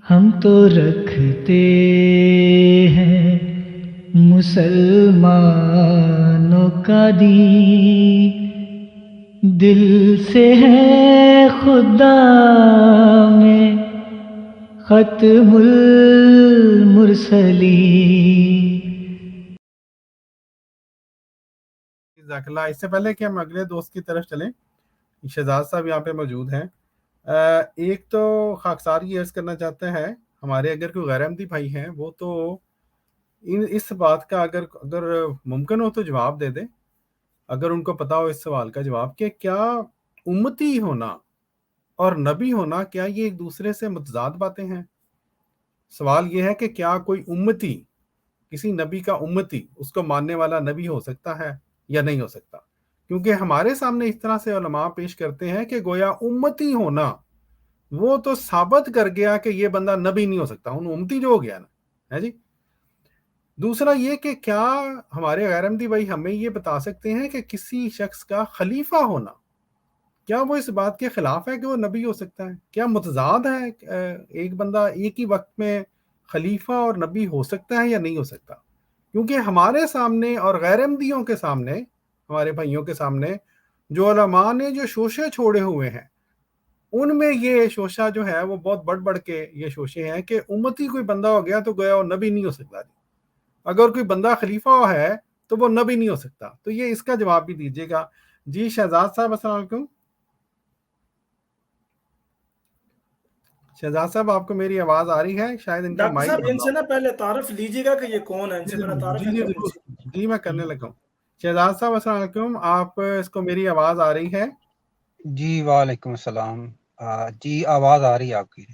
ہم تو رکھتے ہیں مسلمانوں کا دین، دل سے ہے خدا میں ختم المرسلین۔ جزاک اللہ۔ اس سے پہلے کہ ہم اگلے دوست کی طرف چلیں، شہزاد صاحب یہاں پہ موجود ہیں۔ ایک تو خاکسار یہ عرض کرنا چاہتے ہیں، ہمارے اگر کوئی غیر احمدی بھائی ہیں وہ تو اس بات کا اگر ممکن ہو تو جواب دے دیں، اگر ان کو پتا ہو اس سوال کا جواب، کہ کیا امتی ہونا اور نبی ہونا کیا یہ ایک دوسرے سے متضاد باتیں ہیں؟ سوال یہ ہے کہ کیا کوئی امتی، کسی نبی کا امتی، اس کو ماننے والا نبی ہو سکتا ہے یا نہیں ہو سکتا؟ کیونکہ ہمارے سامنے اس طرح سے علماء پیش کرتے ہیں کہ گویا امتی ہونا وہ تو ثابت کر گیا کہ یہ بندہ نبی نہیں ہو سکتا، ان امتی جو ہو گیا نا ہے جی۔ دوسرا یہ کہ کیا ہمارے غیر احمدی بھائی ہمیں یہ بتا سکتے ہیں کہ کسی شخص کا خلیفہ ہونا کیا وہ اس بات کے خلاف ہے کہ وہ نبی ہو سکتا ہے؟ کیا متضاد ہے ایک بندہ ایک ہی وقت میں خلیفہ اور نبی ہو سکتا ہے یا نہیں ہو سکتا؟ کیونکہ ہمارے سامنے اور غیر احمدیوں کے سامنے، ہمارے بھائیوں کے سامنے جو علماء نے جو شوشے چھوڑے ہوئے ہیں، ان میں یہ شوشہ جو ہے وہ بہت بڑھ کے یہ شوشے ہیں کہ امتی کوئی بندہ ہو گیا تو گویا وہ نبی نہیں ہو سکتا جی، اگر کوئی بندہ خلیفہ ہے تو وہ نبی نہیں ہو سکتا۔ تو یہ اس کا جواب بھی دیجیے گا۔ جی شہزاد صاحب السلام علیکم۔ شہزاد صاحب آپ کو میری آواز آ رہی ہے؟ شاید ان کا ڈاکٹر مائک صاحب ان سے نا پہلے تعارف لیجیے گا کہ یہ کون ہے، ان سے پہلے تعارف جی میں کرنے لگا ہوں۔ شہزاد صاحب السلام علیکم، آپ اس کو میری آواز آ رہی ہے؟ جی وعلیکم السلام۔ جی آواز آ رہی ہے آپ کی۔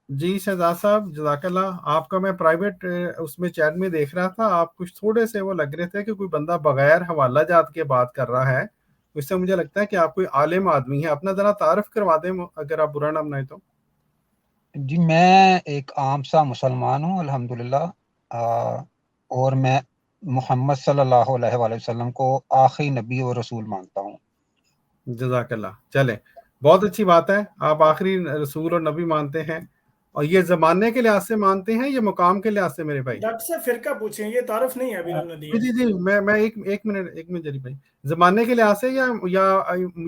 جی شہزاد صاحب جزاک اللہ۔ آپ کا میں پرائیویٹ اس میں چیٹ میں دیکھ رہا تھا، آپ کچھ تھوڑے سے وہ لگ رہے تھے کہ کوئی بندہ بغیر حوالہ جات کے بات کر رہا ہے، اس سے مجھے لگتا ہے کہ آپ کوئی عالم آدمی ہے۔ اپنا ذرا تعارف کروا دیں اگر آپ برا نہ منائیں تو۔ جی میں ایک عام سا مسلمان ہوں الحمدللہ، اور میں محمد صلی اللہ علیہ وآلہ وسلم کو آخری نبی اور رسول مانتا ہوں۔ جزاک اللہ۔ چلیں بہت اچھی بات ہے، آپ آخری رسول اور نبی مانتے ہیں، اور یہ زمانے کے لحاظ سے مانتے ہیں یا مقام کے لحاظ سے میرے بھائی؟ ڈاکٹر صاحب فرقہ پوچھیں، یہ تعارف نہیں ہے ابھی انہوں نے دیا۔ جی میں ایک منٹ جری بھائی، زمانے کے لحاظ سے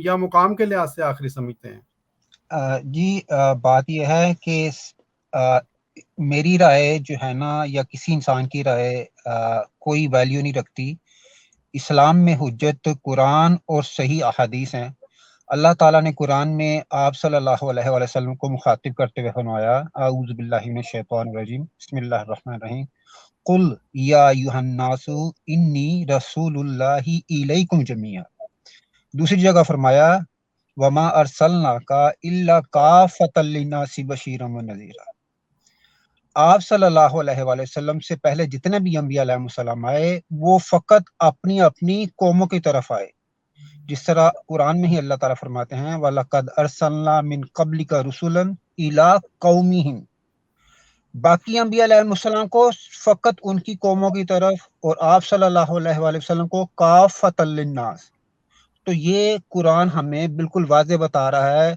یا مقام کے لحاظ سے آخری سمجھتے ہیں؟ جی بات یہ ہے کہ میری رائے جو ہے نا، یا کسی انسان کی رائے کوئی ویلیو نہیں رکھتی۔ اسلام میں حجت قرآن اور صحیح احادیث ہیں۔ اللہ تعالیٰ نے قرآن میں آپ صلی اللہ علیہ وآلہ وسلم کو مخاطب کرتے ہوئے فرمایا، اعوذ باللہ من الشیطان الرجیم، بسم اللہ الرحمن الرحیم، قل یا ایھا الناس انی رسول اللہ الیکم جمیعا۔ دوسری جگہ فرمایا، وما ارسلناک الا کافۃ للناس بشیرا ونذیرا۔ آپ صلی اللہ علیہ وآلہ وسلم سے پہلے جتنے بھی انبیاء علیہ السلام آئے وہ فقط اپنی اپنی قوموں کی طرف آئے، جس طرح قرآن میں ہی اللہ تعالیٰ فرماتے ہیں وَلَقَدْ أَرْسَلْنَا مِن قَبْلِكَ رُسُلًا إِلَىٰ قَوْمِهِمْ۔ باقی انبیاء علیہ السلام کو فقط ان کی قوموں کی طرف، اور آپ صلی اللہ علیہ وآلہ وسلم کو کافۃ للناس۔ تو یہ قرآن ہمیں بالکل واضح بتا رہا ہے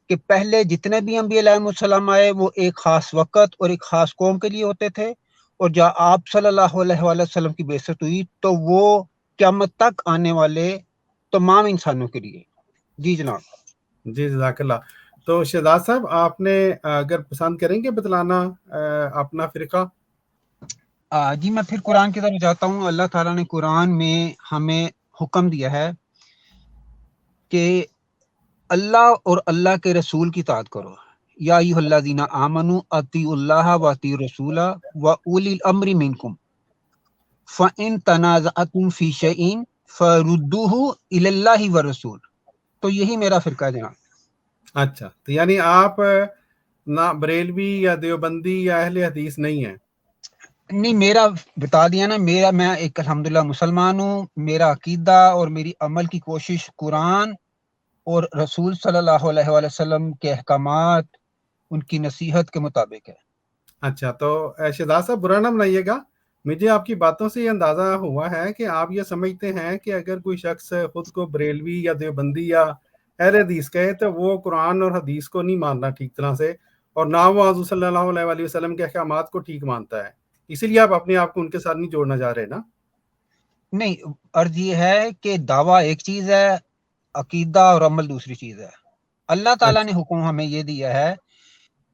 کہ پہلے جتنے بھی انبیاء علیہ السلام آئے وہ ایک خاص وقت اور ایک خاص قوم کے لیے ہوتے تھے، اور جب آپ صلی اللہ علیہ وآلہ وسلم کی بعثت ہوئی تو وہ قیامت تک آنے والے تمام انسانوں کے لیے۔ جی جناب۔ جی جزاک اللہ۔ تو شہزاد صاحب آپ نے اگر پسند کریں گے بتلانا اپنا فرقہ؟ جی میں پھر قرآن کی طرف جاتا ہوں۔ اللہ تعالیٰ نے قرآن میں ہمیں حکم دیا ہے کہ اللہ اور اللہ کے رسول کی اطاعت کرو، یا ایھا الذین آمنوا اطیعوا اللہ واطیعوا الرسول واولی الامر منکم فان تنازعتم فی شیء فردوہ الی اللہ والرسول۔ تو یہی میرا فرقہ ہے جناب۔ اچھا، تو یعنی آپ نہ بریلوی یا دیوبندی یا اہل حدیث نہیں ہیں؟ نہیں، میرا بتا دیا نا، میں ایک الحمدللہ مسلمان ہوں۔ میرا عقیدہ اور میری عمل کی کوشش قرآن اور رسول صلی اللہ علیہ وآلہ وسلم کے احکامات، ان کی نصیحت کے مطابق ہے۔ اچھا، تو شہزاد صاحب برا نہ بنائیے گا، مجھے آپ کی باتوں سے یہ اندازہ ہوا ہے کہ آپ یہ سمجھتے ہیں کہ اگر کوئی شخص خود کو بریلوی یا دیوبندی یا اہل حدیث کہے تو وہ قرآن اور حدیث کو نہیں ماننا ٹھیک طرح سے، اور نہ وہ حضور صلی اللہ علیہ وسلم کے احکامات کو ٹھیک مانتا ہے، اسی لیے آپ اپنے آپ کو ان کے ساتھ نہیں جوڑنا چاہ رہے نا؟ نہیں، عرض یہ ہے کہ دعویٰ ایک چیز ہے، عقیدہ اور عمل دوسری چیز ہے۔ اللہ تعالیٰ نے حکم ہمیں یہ دیا ہے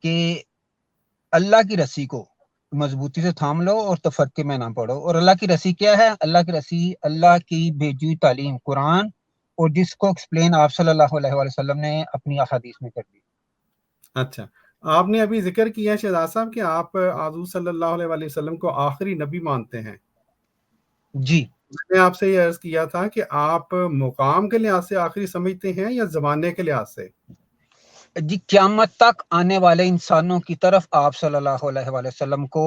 کہ اللہ کی رسی کو مضبوطی سے تھام لو اور تفرقے میں نہ پڑو۔ اور اللہ کی رسی کیا ہے؟ اللہ کی رسی اللہ کی بھیجی ہوئی تعلیم قرآن، اور جس کو ایکسپلین آپ صلی اللہ علیہ وسلم نے اپنی احادیث میں کر دی۔ اچھا، آپ نے ابھی ذکر کیا شہزاد صاحب کہ آپ حضور صلی اللہ علیہ وسلم کو آخری نبی مانتے ہیں۔ جی، میں نے آپ سے یہ عرض کیا تھا کہ آپ مقام کے لحاظ سے آخری سمجھتے ہیں یا زمانے کے لحاظ سے؟ جی، قیامت تک آنے والے انسانوں کی طرف آپ صلی اللہ علیہ وسلم کو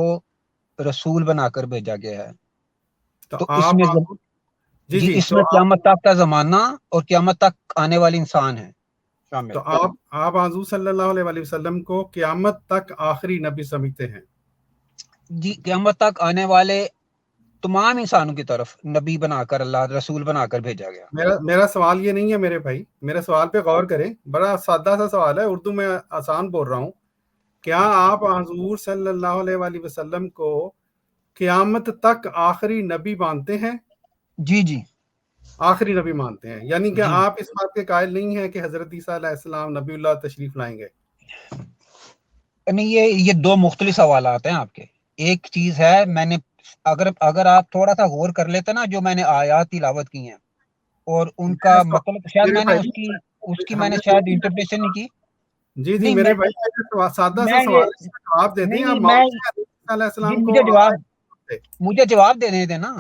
رسول بنا کر بھیجا گیا ہے۔ تو تو اس آپ میں جی اس تو میں آپ قیامت تک کا زمانہ اور قیامت تک آنے والے انسان ہیں شامل۔ تو آپ حضور صلی اللہ علیہ وسلم کو قیامت تک آخری نبی سمجھتے ہیں؟ جی، قیامت تک آنے والے تمام انسانوں کی طرف نبی بنا کر اللہ رسول بنا کر بھیجا گیا۔ میرا سوال یہ نہیں ہے میرے بھائی، میرے سوال پہ غور کریں، بڑا سادہ سا سوال ہے، اردو میں آسان بول رہا ہوں۔ کیا آپ حضور صلی اللہ علیہ وسلم کو قیامت تک آخری نبی مانتے ہیں؟ جی جی آخری نبی مانتے ہیں، یعنی کہ جی، آپ اس بات کے قائل نہیں ہیں کہ حضرت عیسیٰ علیہ السلام نبی اللہ تشریف لائیں گے؟ نہیں، یہ دو مختلف سوالات ہیں آپ کے۔ ایک چیز ہے، میں نے اگر آپ تھوڑا سا غور کر لیتے نا، جو میں نے آیات تلاوت کی ہیں اور ان کا مطلب شاید میں نے اس کی میں نے شاید انٹرپریشن نہیں کی۔ جی نہیں، میرے بھائی، سادہ سا سوال ہے، اس کا جواب دے دیں آپ۔ میں علیہ السلام مجھے کو جواب دینے دیں نا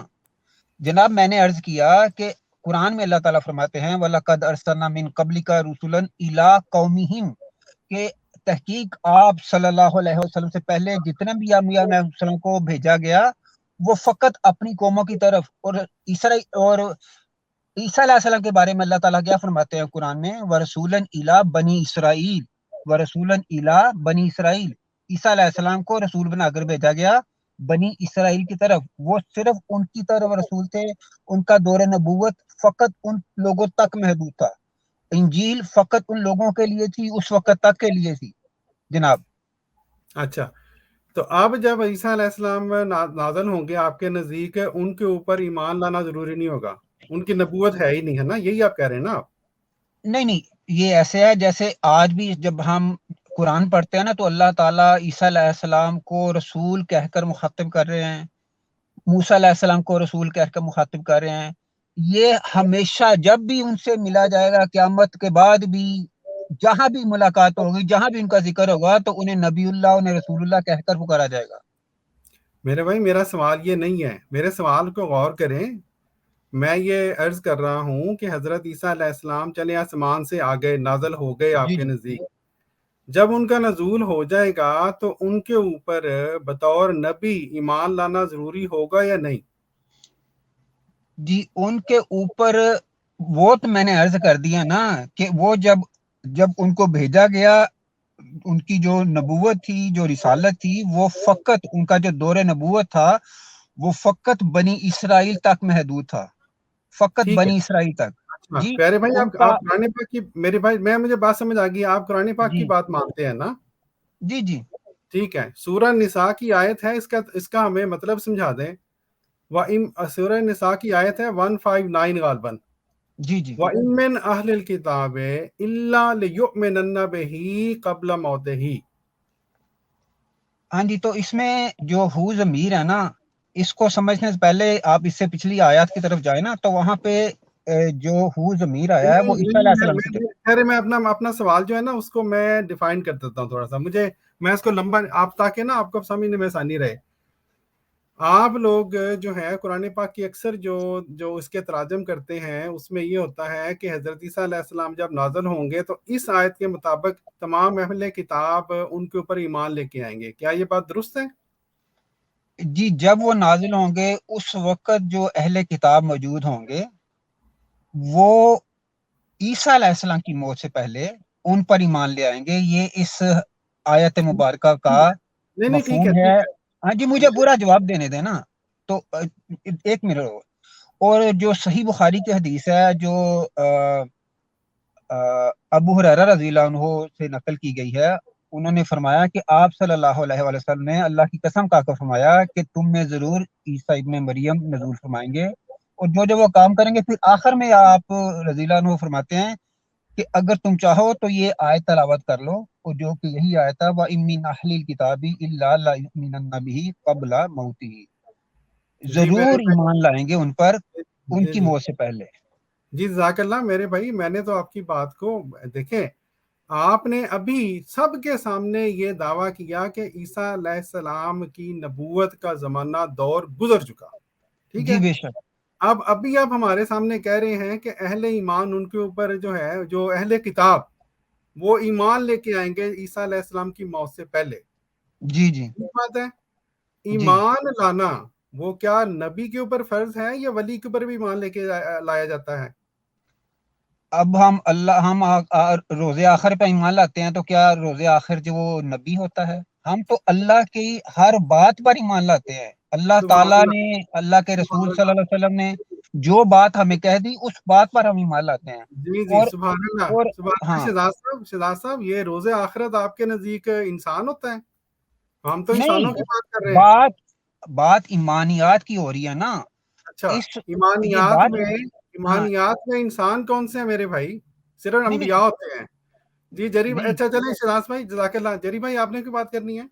جناب۔ میں نے عرض کیا کہ قرآن میں اللہ تعالیٰ فرماتے ہیں وَلَقَدْ أَرْسَلْنَا مِن قَبْلِكَ رُسُلًا إِلَىٰ قَوْمِهِمْ، کہ تحقیق آپ صلی اللہ علیہ وسلم سے پہلے جتنے بھی انبیاء علیہ وسلم کو بھیجا گیا وہ فقط اپنی قوموں کی طرف، اور عیسیٰ علیہ السلام کے بارے میں اللہ تعالیٰ کیا فرماتے ہیں قرآن میں؟ وَرَسُولًا إِلَىٰ بَنِي إِسْرَائِيلَ، وَرَسُولًا إِلَىٰ بَنِي إِسْرَائِيل، عیسیٰ علیہ السلام کو رسول بنا کر بھیجا گیا بنی اسرائیل کی طرف۔ وہ صرف ان کی طرف رسول تھے، ان کا دور نبوت فقط ان لوگوں تک محدود تھا، انجیل فقط ان لوگوں کے لیے تھی، اس وقت تک کے لیے تھی جناب۔ اچھا، تو اب جب عیسیٰ علیہ السلام نازل ہوں گے آپ کے نزدیک، ان کے اوپر ایمان لانا ضروری نہیں ہوگا، ان کی نبوت ہے ہی نہیں، ہے نا؟ یہی آپ کہہ رہے ہیں نا آپ؟ نہیں، یہ ایسے ہے جیسے آج بھی جب ہم قرآن پڑھتے ہیں نا تو اللہ تعالیٰ عیسیٰ علیہ السلام کو رسول کہہ کر مخاطب کر رہے ہیں، موسیٰ علیہ السلام کو رسول کہہ کر مخاطب کر رہے ہیں۔ یہ ہمیشہ جب بھی ان سے ملا جائے گا، قیامت کے بعد بھی جہاں بھی ملاقات ہوگی، جہاں بھی ان کا ذکر ہوگا تو انہیں نبی اللہ، انہیں رسول اللہ کہہ کر پکارا جائے گا۔ میرے بھائی، میرا سوال یہ نہیں ہے، میرے سوال کو غور کریں۔ میں یہ عرض کر رہا ہوں کہ حضرت عیسیٰ علیہ السلام چلے آسمان سے آ گئے، نازل ہو گئے آپ جی کے جی نزدیک، جب ان کا نزول ہو جائے گا تو ان کے اوپر بطور نبی ایمان لانا ضروری ہوگا یا نہیں؟ جی، ان کے اوپر وہ تو میں نے عرض کر دیا نا کہ وہ جب ان کو بھیجا گیا، ان کی جو نبوت تھی، جو رسالت تھی، وہ فقط ان کا جو دور نبوت تھا وہ فقط بنی اسرائیل تک محدود تھا، فقط ٹھیک ہے۔ بنی اسرائیل تک۔ جی، پیارے بھائی، ان آپ کا قرآن پاک کی، میرے بھائی مجھے بات سمجھ آ گئی، آپ قرآن پاک جی کی بات مانتے ہیں نا؟ جی جی ٹھیک ہے، سورہ نساء کی آیت ہے، اس کا ہمیں مطلب سمجھا دیں۔ سورہ نساء کی آیت ہے 159 غالباً، جی جی وَإِن مِّنْ أَهْلِ الْكِتَابِ إِلَّا لِيُؤْمِنَنَّ بِهِ قَبْلَ مَوْتِهِ۔ ہاں جی، تو اس میں جو ہو ضمیر ہے نا، اس کو سمجھنے سے پہلے آپ اس سے پچھلی آیات کی طرف جائیں نا تو وہاں پہ جو ہو ضمیر آیا ہے وہ عیسیٰ علیہ السلام کی طرف۔ خیر، میں اپنا سوال جو ہے نا اس کو میں ڈیفائن کر دیتا ہوں تھوڑا سا، میں اس کو لمبا آپ تاکہ نا آپ کو سمجھنے میں آسانی رہے۔ آپ لوگ جو ہے قرآن پاک کی اکثر جو اس کے تراجم کرتے ہیں اس میں یہ ہوتا ہے کہ حضرت عیسیٰ علیہ السلام جب نازل ہوں گے تو اس آیت کے مطابق تمام اہل کتاب ان کے اوپر ایمان لے کے آئیں گے، کیا یہ بات درست ہے؟ جی، جب وہ نازل ہوں گے اس وقت جو اہل کتاب موجود ہوں گے وہ عیسیٰ علیہ السلام کی موت سے پہلے ان پر ایمان لے آئیں گے۔ یہ اس آیت مبارکہ کا نہیں ٹھیک مفہوم ہے۔ ہے، ہاں جی، مجھے پورا جواب دینے دیں نا، تو ایک منٹ۔ اور جو صحیح بخاری کی حدیث ہے جو ابو ہریرہ رضی اللہ عنہ سے نقل کی گئی ہے، انہوں نے فرمایا کہ آپ صلی اللہ علیہ وسلم نے اللہ کی قسم کھا کر فرمایا کہ تم میں ضرور عیسیٰ ابن مریم نزول فرمائیں گے، اور جو وہ کام کریں گے. پھر آخر میں آپ رضی اللہ عنہ فرماتے ہیں کہ اگر تم چاہو تو یہ آیت تلاوت کر لو، اور جو کہ یہی آیت ہے وَإِن مِّنْ أَهْلِ الْكِتَابِ إِلَّا لَيُؤْمِنَنَّ بِهِ قَبْلَ مَوْتِهِ، جی میرے ضرور ایمان لائیں گے ان پر ان جی کی جی موت سے پہلے. جی جزاک اللہ میرے بھائی، میں نے تو آپ کی بات کو دیکھیں، آپ نے ابھی سب کے سامنے یہ دعویٰ کیا کہ عیسیٰ علیہ السلام کی نبوت کا زمانہ دور گزر چکا، ٹھیک جی ہے. بے شک. ابھی آپ ہمارے سامنے کہہ رہے ہیں کہ اہل ایمان ان کے اوپر جو ہے، جو اہل کتاب وہ ایمان لے کے آئیں گے عیسیٰ علیہ السلام کی موت سے پہلے. جی جی یہ بات ہے. جی. ایمان لانا وہ کیا نبی کے اوپر فرض ہے یا ولی کے اوپر بھی ایمان لے کے لایا جاتا ہے؟ اب ہم روز آخر پہ ایمان لاتے ہیں، تو کیا روز آخر جو وہ نبی ہوتا ہے؟ ہم تو اللہ کی ہر بات پر ایمان لاتے ہیں. اللہ سبحان تعالیٰ اللہ، نے، اللہ کے رسول سبحان صلی اللہ علیہ وسلم نے جو بات ہمیں کہہ دی اس بات پر ہم ایمان لاتے ہیں. جی جی اور سبحان اللہ، اور سبحان اللہ. ہاں، شہزاد صاحب یہ روز آخرت آپ کے نزدیک انسان ہوتا ہے؟ ہم تو نہیں، انسانوں کی بات کر رہے ہیں. بات ایمانیات کی ہو رہی ہے نا. اچھا، یہ بات ہاں ایمانیات میں انسان کون سے ہیں میرے بھائی؟ صرف نہیں انبیاء ہوتے ہیں. جی جری، نہیں اچھا چلیں شہزاد بھائی، جزاک اللہ. جری بھائی آپ نے کوئی بات کرنی ہے؟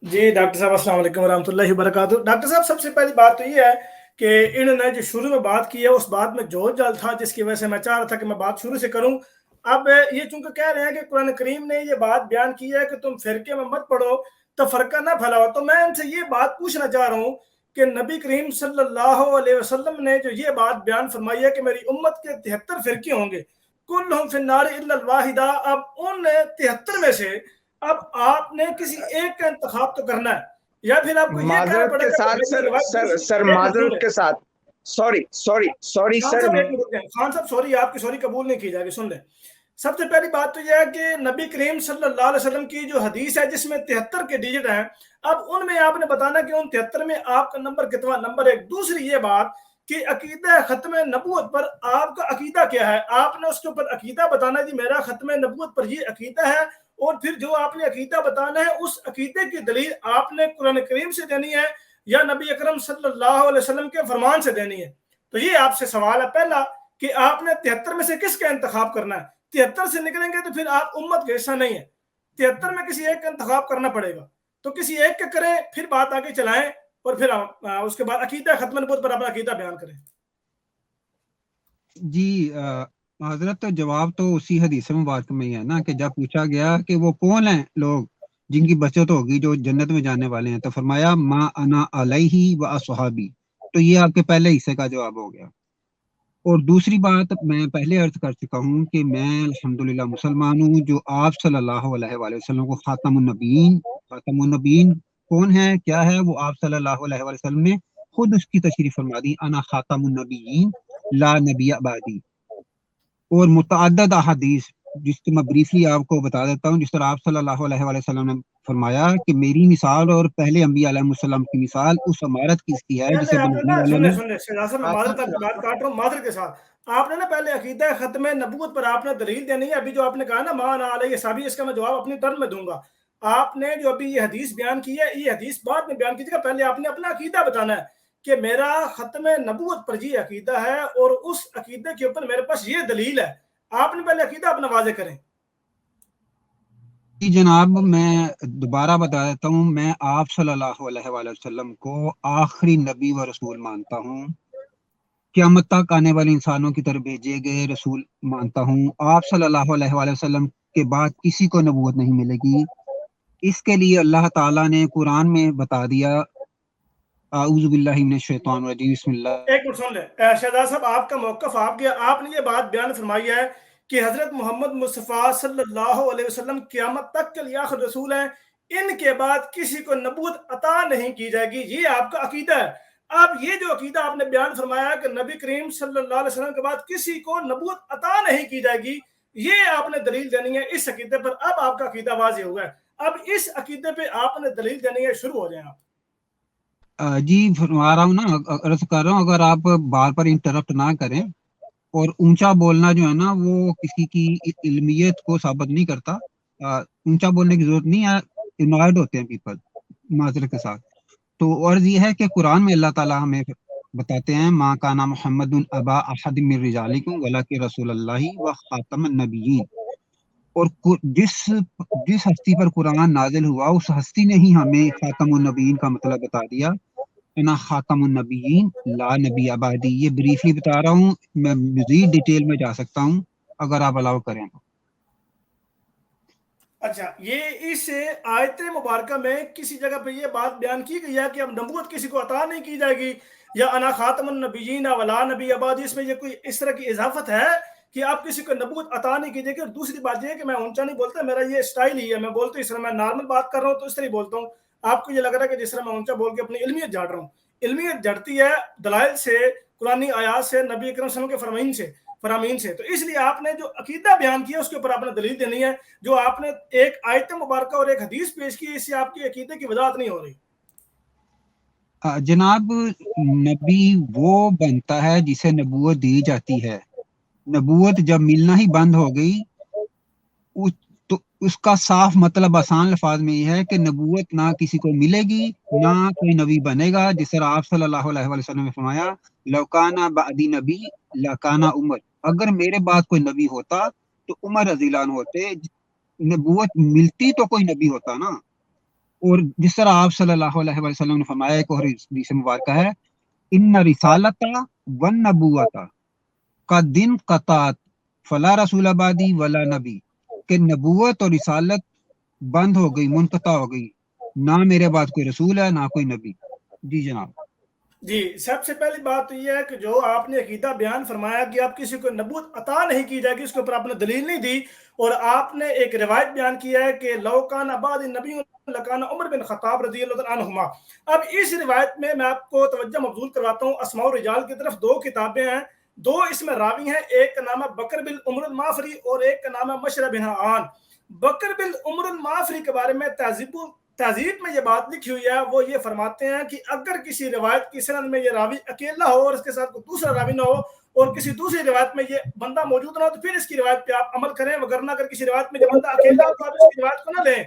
جی ڈاکٹر صاحب السلام علیکم ورحمۃ اللہ وبرکاتہ. ڈاکٹر صاحب سب سے پہلی بات تو یہ ہے کہ انہوں نے جو شروع میں بات کی ہے اس بات میں جو جل تھا، جس کی وجہ سے میں چاہ رہا تھا کہ میں بات شروع سے کروں. اب یہ چونکہ کہہ رہے ہیں کہ قرآن کریم نے یہ بات بیان کی ہے کہ تم فرقے میں مت پڑھو، تو فرقہ نہ پھیلاؤ، تو میں ان سے یہ بات پوچھنا چاہ رہا ہوں کہ نبی کریم صلی اللہ علیہ وسلم نے جو یہ بات بیان فرمائی ہے کہ میری امت کے 73 فرقے ہوں گے، کلہم فی النار الا الواحدہ، اب ان 73 میں سے اب آپ نے کسی ایک کا انتخاب تو کرنا ہے، یا پھر آپ کو یہ کہنا پڑے گا معذرت کے ساتھ سوری خان صاحب سوری، آپ کی سوری قبول نہیں کی جائے گی. سن لیں، سب سے پہلی بات تو یہ ہے کہ نبی کریم صلی اللہ علیہ وسلم کی جو حدیث ہے جس میں 73 کے ڈیجٹ ہیں، اب ان میں آپ نے بتانا کہ ان 73 میں آپ کا نمبر کتنا. نمبر ایک. دوسری یہ بات کہ عقیدہ ختم نبوت پر آپ کا عقیدہ کیا ہے، آپ نے اس کے اوپر عقیدہ بتانا جی میرا ختم نبوت پر یہ عقیدہ ہے، اور پھر جو آپ نے عقیدہ بتانا ہے اس عقیدے کی دلیل آپ نے قرآن کریم سے دینی ہے یا نبی اکرم صلی اللہ علیہ وسلم کے فرمان سے دینی ہے. تو یہ آپ سے سوال ہے پہلا کہ آپ نے 73 میں سے کس کا انتخاب کرنا ہے. 73 سے نکلیں گے تو پھر آپ امت کا حصہ نہیں ہے. 73 میں کسی ایک کا انتخاب کرنا پڑے گا، تو کسی ایک کا کریں، پھر بات آگے چلائیں، اور پھر اس کے بعد عقیدہ ختم نبوت پر اپنا عقیدہ بیان کریں. جی حضرت، جواب تو اسی حدیث مبارک میں ہی ہے نا، کہ جب پوچھا گیا کہ وہ کون ہیں لوگ جن کی بچت ہوگی جو جنت میں جانے والے ہیں، تو فرمایا ما انا علیہ و اصحابی. تو یہ آپ کے پہلے حصے کا جواب ہو گیا. اور دوسری بات میں پہلے عرض کر چکا ہوں کہ میں الحمدللہ مسلمان ہوں، جو آپ صلی اللہ علیہ وآلہ وسلم کو خاتم النبیین کون ہے، کیا ہے، وہ آپ صلی اللہ علیہ وآلہ وسلم نے خود اس کی تشریح فرما دی، انا خاتم النبیین لا نبی بعدی. اور متعدد احادیث جس سے میں بریفلی آپ کو بتا دیتا ہوں، جس طرح آپ صلی اللہ علیہ وآلہ وسلم نے فرمایا کہ میری مثال اور پہلے انبیاء علیہ السلام کی مثال اس عمارت کی ہے جسے معذرت کے ساتھ آپ نے نا پہلے عقیدہ ختم نبوت پر آپ نے دلیل دینی ہے. ابھی جو آپ نے کہا نا مان علیہ صحابی، اس کا میں جواب اپنی ٹرن میں دوں گا. آپ نے جو ابھی یہ حدیث بیان کی ہے، یہ حدیث بعد میں بیان کیجیے گا، پہلے آپ نے اپنا عقیدہ بتانا ہے کہ میرا ختم نبوت پر یہ عقیدہ ہے اور اس عقیدے کے اوپر میرے پاس یہ دلیل ہے. آپ نے پہلے عقیدہ اپنا واضح کریں. جی جناب، میں دوبارہ بتا دیتا ہوں، میں آپ صلی اللہ علیہ وآلہ وسلم کو آخری نبی و رسول مانتا ہوں، قیامت تک آنے والے انسانوں کی طرف بھیجے گئے رسول مانتا ہوں. آپ صلی اللہ علیہ وآلہ وسلم کے بعد کسی کو نبوت نہیں ملے گی. اس کے لیے اللہ تعالیٰ نے قرآن میں بتا دیا، اعوذ باللہ من الشیطان الرجیم، بسم اللہ. ایک منٹ سن لیں شہزاد صاحب، آپ کا موقف آپ گیا. آپ نے یہ بات بیان فرمائی ہے کہ حضرت محمد مصطفیٰ صلی اللہ علیہ وسلم قیامت تک کے لیے آخر رسول ہیں، ان کے بعد کسی کو نبوت عطا نہیں کی جائے گی. یہ آپ کا عقیدہ ہے. اب یہ جو عقیدہ آپ نے بیان فرمایا کہ نبی کریم صلی اللہ علیہ وسلم کے بعد کسی کو نبوت عطا نہیں کی جائے گی، یہ آپ نے دلیل دینی ہے اس عقیدے پر. اب آپ کا عقیدہ واضح ہوا ہے، اب اس عقیدے پہ آپ نے دلیل دینی ہے، شروع ہو جائیں آپ. جی فرما رہا ہوں نا، عرض کر رہا ہوں، اگر آپ بار پر انٹرپٹ نہ کریں، اور اونچا بولنا جو ہے نا وہ کسی کی علمیت کو ثابت نہیں کرتا. اونچا بولنے کی ضرورت نہیں ہے, انوائڈ ہوتے ہیں پیپل معذرت کے ساتھ. تو عرض یہ ہے کہ قرآن میں اللہ تعالیٰ ہمیں بتاتے ہیں ما کانا محمد ابا احد من رجالکم ولکن رسول اللہ و خاتم النبیین, اور جس ہستی پر قرآن نازل ہوا اس ہستی نے ہی ہمیں خاتم النبیین کا مطلب بتا دیا. انا خاتم النبیین لا نبی آبادی. یہ بریفلی بتا رہا ہوں, میں مزید ڈیٹیل میں جا سکتا ہوں اگر آپ الاؤ کریں تو. اچھا, یہ اس آیت مبارکہ میں کسی جگہ پہ یہ بات بیان کی گئی ہے کہ اب نبوت کسی کو عطا نہیں کی جائے گی, یا انا خاتم النبیین ولا نبی آبادی, اس میں یہ کوئی اس طرح کی اضافت ہے کہ آپ کسی کو نبوت عطا نہیں کی جائے گی؟ اور دوسری بات یہ ہے کہ میں اونچا نہیں بولتا, میرا یہ اسٹائل ہی ہے, میں بولتا ہوں اس طرح, میں نارمل بات کر رہا ہوں تو اس طرح ہی بولتا ہوں. آپ کو یہ لگ رہا ہے کہ جس طرح میں اونچا بول کے اپنی علمیت جھاڑ رہا ہوں. علمیت جھڑتی ہے دلائل سے, قرآنی آیات سے, نبی اکرم صلی اللہ علیہ وسلم کے فرامین سے. تو اس لیے آپ نے جو عقیدہ بیان کیا اس کے اوپر آپ نے دلیل دینی ہے. جو آپ نے ایک آیت مبارکہ اور ایک حدیث پیش کی, اس سے آپ کے عقیدے کی وضاحت نہیں ہو رہی. جناب, نبی وہ بنتا ہے جسے نبوت دی جاتی ہے. نبوت جب ملنا ہی بند ہو گئی تو اس کا صاف مطلب آسان الفاظ میں یہ ہے کہ نبوت نہ کسی کو ملے گی نہ کوئی نبی بنے گا. جس طرح آپ صلی اللہ علیہ وسلم نے فرمایا لوکانا بعدی نبی لکانا عمر, اگر میرے بعد کوئی نبی ہوتا تو عمر رضی اللہ عنہ ہوتے. نبوت ملتی تو کوئی نبی ہوتا نا. اور جس طرح آپ صلی اللہ علیہ وسلم نے فرمایا, ایک اور حدیث مبارکہ ہے ان رسالت والنبوت کا دن قطعت فلا رسول آبادی ولا نبی, کہ نبوت اور رسالت بند ہو گئی, منقطع ہو گئی, نہ میرے بعد کوئی رسول ہے نہ کوئی نبی. جی جناب. جی, سب سے پہلی بات تو یہ ہے کہ جو آپ نے عقیدہ بیان فرمایا کہ آپ کسی کو نبوت عطا نہیں کی جائے گی, اس کے اوپر آپ نے دلیل نہیں دی. اور آپ نے ایک روایت بیان کیا ہے کہ لو کان بعد نبی لکان عمر بن خطاب رضی اللہ عنہما. اب اس روایت میں آپ کو توجہ مبذول کرواتا ہوں اسماء الرجال کی طرف. دو کتابیں ہیں, دو اس میں راوی ہیں, ایک کا نام ہے بکر بن عمر المافری اور ایک کا نام ہے مشرب بن عان. بکر بن عمر المافری کے بارے میں تہذیب میں یہ بات لکھی ہوئی ہے, وہ یہ فرماتے ہیں کہ اگر کسی روایت کی سند میں یہ راوی اکیلا ہو اور اس کے ساتھ کوئی دوسرا راوی نہ ہو اور کسی دوسری روایت میں یہ بندہ موجود نہ ہو تو پھر اس کی روایت پہ آپ عمل کریں, وگرنہ اگر کسی روایت میں یہ بندہ اکیلا ہو تو آپ اس کی روایت کو نہ لیں.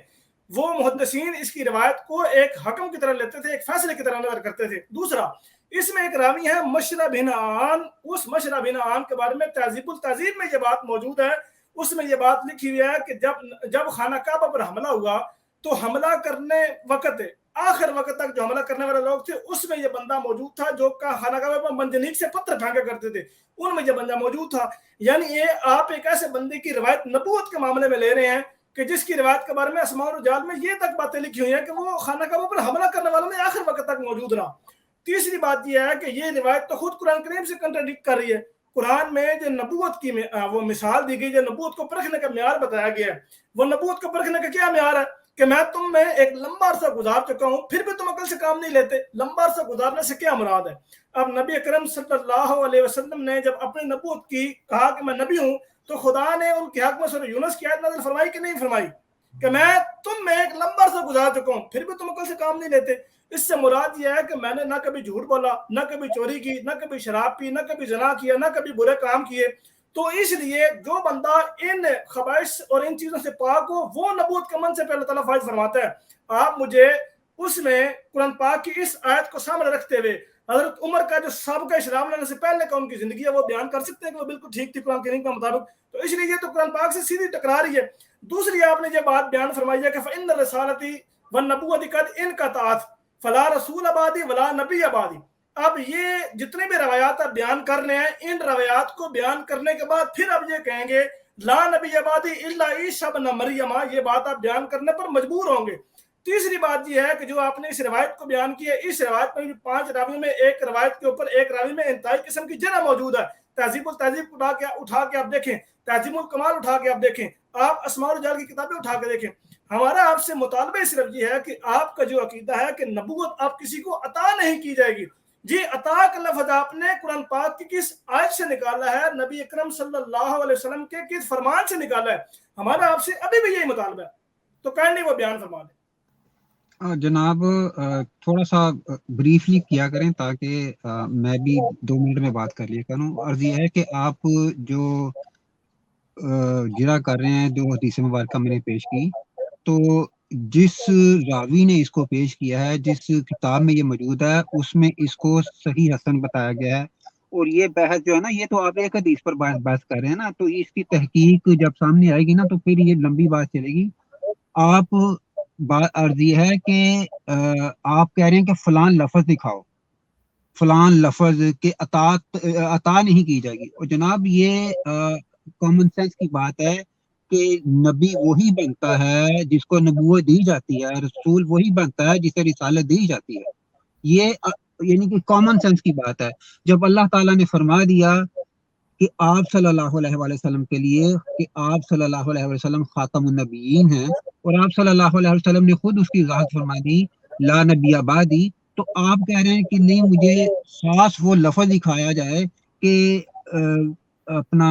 وہ محدثین اس کی روایت کو ایک حکم کی طرح لیتے تھے, ایک فیصلے کی طرح نظر کرتے تھے. دوسرا, اس میں ایک راوی ہے مشرب بن عان. اس مشرب بن عان کے بارے میں تہذیب میں یہ بات موجود ہے. اس میں یہ بات لکھی ہوئی ہے کہ جب خانہ کعبہ پر حملہ ہوا تو حملہ کرنے وقت آخر وقت تک جو حملہ کرنے والے لوگ تھے اس میں یہ بندہ موجود تھا جو خانہ کعبہ پر منجنیق سے پتھر پھینکا کرتے تھے, ان میں یہ بندہ موجود تھا. یعنی یہ آپ ایک ایسے بندے کی روایت نبوت کے معاملے میں لے رہے ہیں کہ جس کی روایت کے بارے میں اسماء الرجال میں یہ تک باتیں لکھی ہوئی ہیں کہ وہ خانہ کعبہ پر حملہ کرنے والوں میں آخر وقت تک موجود رہا. تیسری بات یہ ہے کہ یہ روایت تو خود قرآن کریم سے کنٹراڈکٹ کر رہی ہے. قرآن میں جو نبوت کی وہ مثال دی گئی, جو نبوت کو پرکھنے کا معیار بتایا گیا ہے, وہ نبوت کو پرکھنے کا کیا معیار ہے کہ میں تم میں ایک لمبا عرصہ گزار چکا ہوں پھر بھی تم عقل سے کام نہیں لیتے. لمبا عرصہ گزارنے سے کیا مراد ہے؟ اب نبی اکرم صلی اللہ علیہ وسلم نے جب اپنی نبوت کی کہا کہ میں نبی ہوں تو خدا نے ان کے حق میں سورہ یونس کی آیت نازل فرمائی کہ نہیں فرمائی کہ میں تم میں ایک لمبا عرصہ گزار چکا ہوں پھر بھی تم عقل سے کام نہیں لیتے. اس سے مراد یہ ہے کہ میں نے نہ کبھی جھوٹ بولا, نہ کبھی چوری کی, نہ کبھی شراب پی, نہ کبھی زنا کیا, نہ کبھی برے کام کیے. تو اس لیے جو بندہ ان خبائث اور ان چیزوں سے پاک ہو وہ نبوت کا منصب پہ اللہ تعالیٰ فائز فرماتا ہے. آپ مجھے اس میں قرآن پاک کی اس آیت کو سامنے رکھتے ہوئے حضرت عمر کا جو سابقہ اسلام لانے سے پہلے کا ان کی زندگی ہے وہ بیان کر سکتے ہیں کہ وہ بالکل ٹھیک تھی قرآن کریم کے مطابق. تو اس لیے یہ تو قرآن پاک سے سیدھی ٹکرا رہی ہے. دوسری آپ نے یہ بات بیان فرمائی ہے کہ فإن الرسالۃ والنبوۃ قد انقطعت فلا رسول آبادی ولا نبی آبادی. اب یہ جتنے بھی روایات آپ بیان کر رہے ہیں, ان روایات کو بیان کرنے کے بعد پھر اب یہ کہیں گے لا نبی آبادی الا عیسی ابن مریم, یہ بات آپ بیان کرنے پر مجبور ہوں گے. تیسری بات یہ ہے کہ جو آپ نے اس روایت کو بیان کی ہے, اس روایت میں 5 راویوں میں ایک روایت کے اوپر ایک راوی میں انتہائی قسم کی جرح موجود ہے. تہذیب التہذیب اٹھا کے آپ دیکھیں, تہذیب الکمال اٹھا کے آپ دیکھیں, آپ اسماء الرجال کی کتابیں اٹھا کے دیکھیں. ہمارا آپ سے مطالبہ صرف یہ ہے کہ آپ کا جو عقیدہ ہے کہ نبوت آپ کسی کو عطا نہیں کی جائے گی, جی عطا کا لفظ آپ نے قرآن پاک کی کس آیت سے نکالا ہے, نبی اکرم صلی اللہ علیہ وسلم کے کس فرمان سے نکالا ہے؟ ہمارا آپ سے ابھی بھی یہی مطالبہ ہے, تو کائنڈلی وہ بیان فرما دیں. جناب تھوڑا سا بریفلی کیا کریں تاکہ میں بھی 2 منٹ میں بات کر لیا کروں. عرض یہ ہے کہ آپ جو جرا کر رہے ہیں جو حدیث مبارکہ میں نے پیش کی، تو جس راوی نے اس کو پیش کیا ہے، جس کتاب میں یہ موجود ہے، اس میں اس کو صحیح حسن بتایا گیا ہے. اور یہ بحث جو ہے نا، یہ تو آپ ایک حدیث پر بحث کر رہے ہیں نا، تو اس کی تحقیق جب سامنے آئے گی نا تو پھر یہ لمبی بات چلے گی. آپ عرض یہ ہے کہ آپ کہہ رہے ہیں کہ فلان لفظ دکھاؤ، فلان لفظ کے عطا نہیں کی جائے گی. اور جناب یہ کامن سینس کی بات ہے کہ نبی وہی بنتا ہے جس کو نبوت دی جاتی ہے، رسول وہی بنتا ہے جسے رسالت دی جاتی ہے. یہ یعنی کہ کامن سینس کی بات ہے. جب اللہ تعالیٰ نے فرما دیا کہ آپ صلی اللہ علیہ وآلہ وسلم کے لیے کہ آپ صلی اللہ علیہ وسلم خاتم النبیین ہیں، اور آپ صلی اللہ علیہ وسلم نے خود اس کی وضاحت فرما دی لا نبی بعدی، تو آپ کہہ رہے ہیں کہ نہیں مجھے خاص وہ لفظ دکھایا جائے کہ اپنا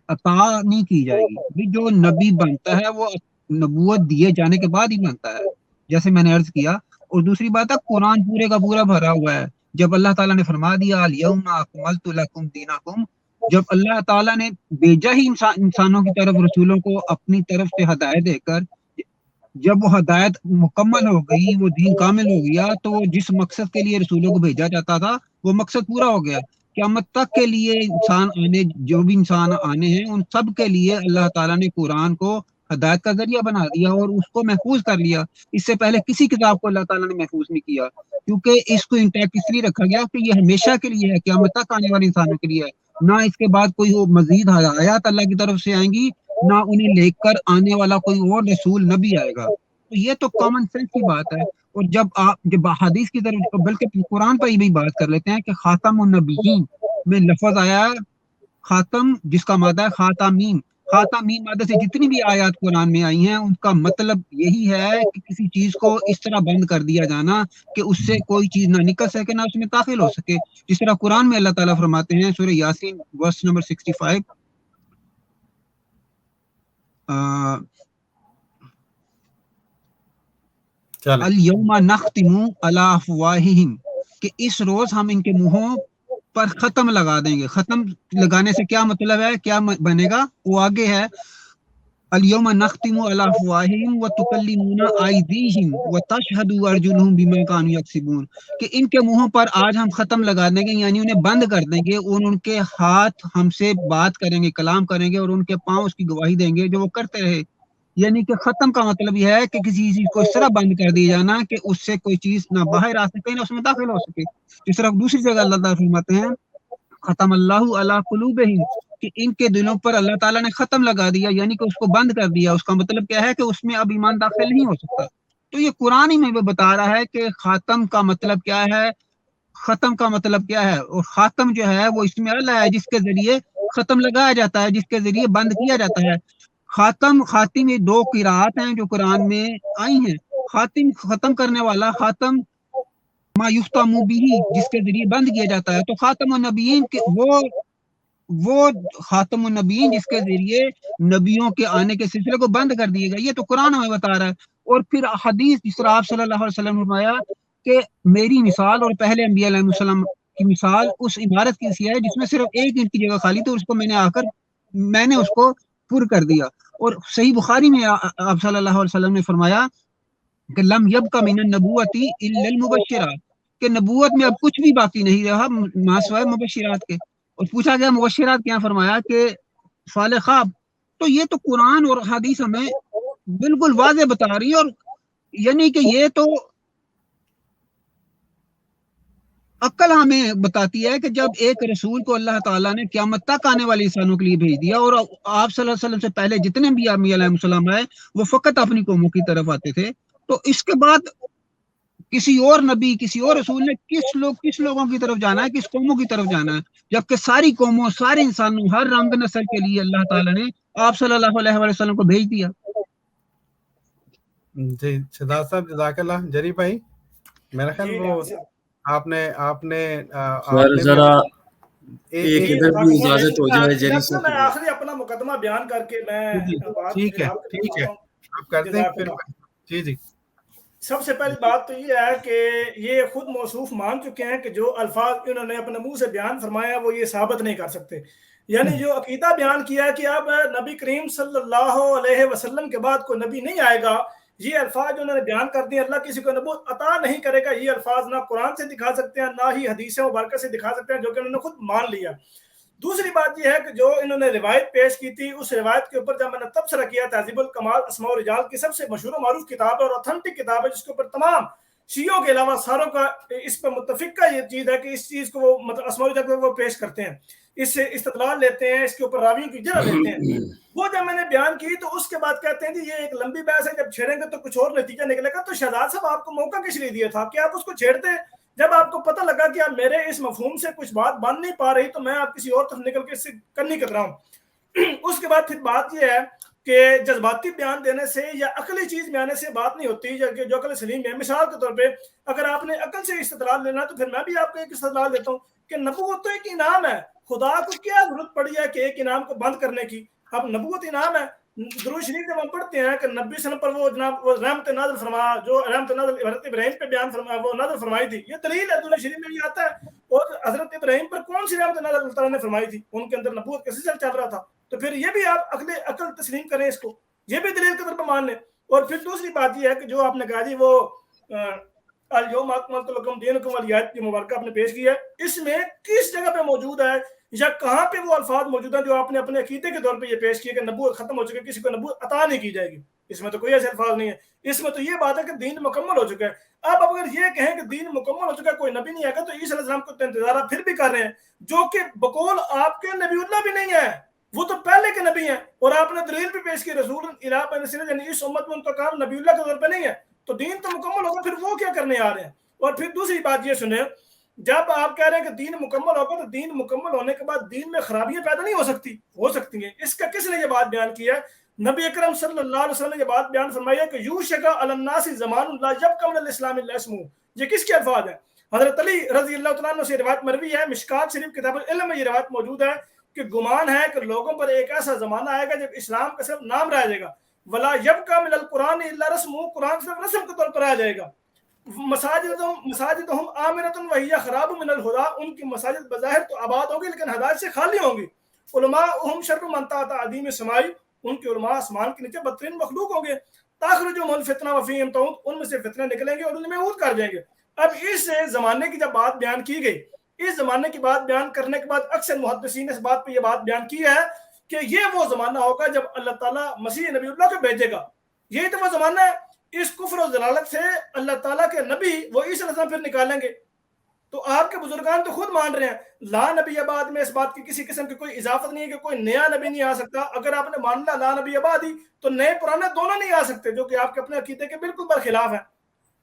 عطا نہیں کی جائے گی. جو نبی بنتا ہے وہ نبوت دیے جانے کے بعد ہی بنتا ہے، جیسے میں نے عرض کیا. اور دوسری بات ہے قرآن پورے کا پورا بھرا ہوا ہے. جب اللہ تعالیٰ نے فرما دیا الیوم اکملت لکم دینکم، جب اللہ تعالیٰ نے بھیجا ہی انسانوں کی طرف رسولوں کو اپنی طرف سے ہدایت دے کر، جب وہ ہدایت مکمل ہو گئی، وہ دین کامل ہو گیا، تو جس مقصد کے لیے رسولوں کو بھیجا جاتا تھا وہ مقصد پورا ہو گیا. قیامت تک کے لیے انسان آنے، جو بھی انسان آنے ہیں ان سب کے لیے اللہ تعالیٰ نے قرآن کو ہدایت کا ذریعہ بنا دیا اور اس کو محفوظ کر لیا. اس سے پہلے کسی کتاب کو اللہ تعالیٰ نے محفوظ نہیں کیا، کیونکہ اس کو انٹیکٹ اس لیے رکھا گیا کہ یہ ہمیشہ کے لیے ہے، قیامت تک آنے والے انسانوں کے لیے ہے. نہ اس کے بعد کوئی مزید ہدایات اللہ کی طرف سے آئیں گی، نہ انہیں لے کر آنے والا کوئی اور رسول نبی آئے گا. تو یہ تو کامن سینس کی بات ہے. اور جب حدیث کی طرف بلکہ قرآن پر ہی بھی بات کر لیتے ہیں کہ خاتم النبیین میں لفظ آیا خاتم، جس کا مادہ ہے خاتمین. خاتمین مادہ سے جتنی بھی آیات قرآن میں آئی ہیں ان کا مطلب یہی ہے کہ کسی چیز کو اس طرح بند کر دیا جانا کہ اس سے کوئی چیز نہ نکل سکے نہ اس میں داخل ہو سکے. جس طرح قرآن میں اللہ تعالیٰ فرماتے ہیں سورہ یاسین ورس نمبر 65، الیوم نختم علی افواہہم، کہ اس روز ہم ان کے منہوں پر ختم لگا دیں گے. ختم لگانے سے کیا مطلب ہے، کیا بنے گا؟ وہ آگے ہے الیوم نختم علی افواہہم وتکلمنا ایدیہم وتشہد ارجلہم بما کانوا یکسبون، کہ ان کے منہوں پر آج ہم ختم لگا دیں گے، یعنی انہیں بند کر دیں گے، اور ان کے ہاتھ ہم سے بات کریں گے، کلام کریں گے، اور ان کے پاؤں اس کی گواہی دیں گے جو وہ کرتے رہے. یعنی کہ ختم کا مطلب یہ ہے کہ کسی چیز کو اس طرح بند کر دیا جانا کہ اس سے کوئی چیز نہ باہر آ سکے نہ اس میں داخل ہو سکے. اس طرح دوسری جگہ اللہ تعالیٰ فرماتے ہیں ختم اللہ علی قلوبہم، کہ ان کے دلوں پر اللہ تعالیٰ نے ختم لگا دیا، یعنی کہ اس کو بند کر دیا. اس کا مطلب کیا ہے کہ اس میں اب ایمان داخل نہیں ہو سکتا. تو یہ قرآن ہی میں بتا رہا ہے کہ خاتم کا مطلب کیا ہے، ختم کا مطلب کیا ہے. اور خاتم جو ہے وہ اس میں اللہ ہے جس کے ذریعے ختم لگایا جاتا ہے، جس کے ذریعے بند کیا جاتا ہے. خاتم یہ دو قرات ہیں جو قرآن میں آئی ہیں. خاتم ختم کرنے والا، خاتم ما یختم به، جس کے ذریعے بند کیا جاتا ہے. تو خاتم النبیین وہ خاتم النبیین جس کے ذریعے نبیوں کے آنے کے سلسلے کو بند کر دیا گیا. یہ تو قرآن ہمیں بتا رہا ہے. اور پھر حدیث جس طرح آپ صلی اللہ علیہ وسلم نے فرمایا کہ میری مثال اور پہلے انبیاء علیہ السلام کی مثال اس عمارت کی سی ہے جس میں صرف ایک اینٹ کی جگہ خالی تھی، اس کو میں نے اس کو پر کر دیا. اور صحیح بخاری میں آپ صلی اللہ علیہ وسلم نے فرمایا کہ لم یبق من النبوۃ الا المبشرات، کہ نبوت میں اب کچھ بھی باقی نہیں رہا ما سوائے مبشرات کے. اور پوچھا گیا مبشرات کیا؟ فرمایا کہ صالح خواب. تو یہ تو قرآن اور حدیث ہمیں بالکل واضح بتا رہی ہے. اور یعنی کہ یہ تو عقل ہمیں بتاتی ہے کہ جب ایک رسول کو اللہ تعالیٰ نے قیامت تک آنے والے انسانوں کے لیے بھیج دیا، اور آپ صلی اللہ علیہ وسلم سے پہلے جتنے بھی انبیاء علیہ السلام آئے وہ فقط اپنی قوموں کی طرف آتے تھے، تو اس کے بعد کسی اور نبی، کسی اور رسول نے کس لوگوں کی طرف جانا ہے، کس قوموں کی طرف جانا ہے، جبکہ ساری قوموں، سارے انسانوں، ہر رنگ نسل کے لیے اللہ تعالیٰ نے آپ صلی اللہ علیہ وسلم کو بھیج دیا. جی شہزاد صاحب جزاک اللہ. جری بھائی میرا خیال وہ آپ نے ذرا ایک ادھر بھی اجازت ہو جائے جری سے. میں آخری اپنا مقدمہ بیان کر کے میں ٹھیک ہے آپ کرتے ہیں پھر. جی سب سے پہلی بات تو یہ ہے کہ یہ خود موصوف مان چکے ہیں کہ جو الفاظ انہوں نے اپنے منہ سے بیان فرمایا وہ یہ ثابت نہیں کر سکتے. یعنی جو عقیدہ بیان کیا ہے کہ اب نبی کریم صلی اللہ علیہ وسلم کے بعد کوئی نبی نہیں آئے گا، یہ الفاظ جو انہوں نے بیان کر دیے، اللہ کسی کو نبوت عطا نہیں کرے گا، یہ الفاظ نہ قرآن سے دکھا سکتے ہیں نہ ہی حدیث مبارکہ سے دکھا سکتے ہیں، جو کہ انہوں نے خود مان لیا. دوسری بات یہ ہے کہ جو انہوں نے روایت پیش کی تھی، اس روایت کے اوپر جب میں نے تبصرہ کیا، تہذیب الکمال اسماء الرجال کی سب سے مشہور و معروف کتاب ہے اور اوتھینٹک کتاب ہے، جس کے اوپر تمام شیعوں کے علاوہ ساروں کا اس پہ متفقہ یہ چیز ہے کہ اس چیز کو وہ مطلب اسماء الرجال کو وہ پیش کرتے ہیں، اس سے استدلال لیتے ہیں، اس کے اوپر راویوں کی جرح لیتے ہیں. وہ جب میں نے بیان کی تو اس کے بعد کہتے ہیں کہ یہ ایک لمبی بحث ہے، جب چھیڑیں گے تو کچھ اور نتیجہ نکلے گا. تو شہزاد صاحب آپ کو موقع کس لیے دیا تھا کہ آپ اس کو چھیڑتے؟ جب آپ کو پتہ لگا کہ آپ میرے اس مفہوم سے کچھ بات بن نہیں پا رہی تو میں آپ کسی اور طرف نکل کے اس سے کرنی کر رہا ہوں. اس کے بعد پھر بات یہ ہے کہ جذباتی بیان دینے سے یا عقلی چیز بیانے سے بات نہیں ہوتی جو عقل سلیم ہے. مثال کے طور پہ اگر آپ نے عقل سے استدلال لینا تو پھر میں بھی آپ کو ایک استدلال دیتا ہوں کہ نبوت تو ایک انعام ہے. خدا کو کیا ضرورت پڑی ہے کہ ایک انعام کو بند کرنے کی؟ اب نبوت انعام ہے. درود شریف جب ہم پڑھتے ہیں کہ نبی صلی اللہ علیہ وسلم پر وہ جناب وہ رحمت نازل فرمایا، جو رحمت نازل حضرت ابراہیم پہ بیان فرمایا، وہ نازل فرمائی تھی، یہ دلیل ہے، درود شریف میں بھی آتا ہے. اور حضرت ابراہیم پر کون سی رحمت نازل اللہ تعالیٰ نے فرمائی تھی؟ ان کے اندر نبوت کا سلسلہ چل رہا تھا. تو پھر یہ بھی آپ عقل تسلیم کریں، اس کو یہ بھی دلیل کے طور پر مان لیں. اور پھر دوسری بات یہ ہے کہ جو آپ نے کہا جی وہ الیوم اکملت لکم دینکم والی آیت کی مبارکہ آپ نے پیش کی ہے، اس میں کس جگہ پہ موجود ہے یا کہاں پہ وہ الفاظ موجود ہیں جو آپ نے اپنے عقیدے کے طور پہ یہ پیش کیے کہ نبوت ختم ہو چکی ہے، کسی کو نبوت عطا نہیں کی جائے گی؟ اس میں تو کوئی ایسے الفاظ نہیں ہے. اس میں تو یہ بات ہے کہ دین مکمل ہو چکا ہے. اب اگر یہ کہیں کہ دین مکمل ہو چکا ہے، کوئی نبی نہیں آئے گا، تو عیسیٰ علیہ السلام کو انتظار پھر بھی کر رہے ہیں، جو کہ بقول آپ کے نبی اللہ بھی نہیں ہے، وہ تو پہلے کے نبی ہیں. اور آپ نے دلیل بھی پیش کی رسول الہ بین السنت، یعنی اس امت میں ان کا کام نبی اللہ کے طور پہ نہیں ہے، تو دین تو مکمل ہوگا، پھر وہ کیا کرنے آ رہے ہیں؟ اور پھر دوسری بات یہ سنیں، جب آپ کہہ رہے ہیں کہ دین مکمل ہوگا تو دین مکمل ہونے کے بعد دین میں خرابیاں پیدا نہیں ہو سکتی ہیں. اس کا کس نے یہ بات بیان کی ہے؟ نبی اکرم صلی اللہ علیہ وسلم نے یہ بات بیان فرمائی ہے کہ یوشک علی الناس زمان لا یبقى من الاسلام الا اسمہ. یہ کس کے الفاظ ہیں؟ حضرت علی رضی اللہ تعالیٰ عنہ سے روایت مروی ہے، مشکات شریف کتاب العلم میں یہ روایت موجود ہے کہ گمان ہے کہ لوگوں پر ایک ایسا زمانہ آئے گا جب اسلام کا صرف نام رہ جائے گا. ولا یبقى من القرآن الا رسمہ، قرآن صرف رسم کے طور پر رہ جائے گا. مساجدہم آمنۃ وہی خراب من الہدی، ان کی مساجد بظاہر تو آباد ہوگی لیکن ہدایت سے خالی ہوں گی. علماءہم شر من تحت عدیم السماء، ان کے علماء آسمان کے نیچے بدترین مخلوق ہوں گے. تخرجهم الفتنہ وفیہم تعود، ان میں سے فتنے نکلیں گے اور ان میں عود کر جائیں گے. اب اس زمانے کی جب بات بیان کی گئی، اس زمانے کی بات بیان کرنے کے بعد اکثر محدثین نے اس بات پہ یہ بات بیان کی ہے کہ یہ وہ زمانہ ہوگا جب اللہ تعالیٰ مسیح نبی اللہ کو بھیجے گا. یہی تو وہ زمانہ ہے. اس کفر و ضلالت سے اللہ تعالیٰ کے نبی وہ عیسیٰ علیہ السلام پھر نکالیں گے. تو آپ کے بزرگان تو خود مان رہے ہیں لا نبی آباد میں اس بات کی کسی قسم کی کوئی اضافت نہیں ہے کہ کوئی نیا نبی نہیں آ سکتا. اگر آپ نے مان لا نبی آبادی تو نئے پرانے دونوں نہیں آ سکتے، جو کہ آپ کے اپنے عقیدے کے بالکل برخلاف ہیں.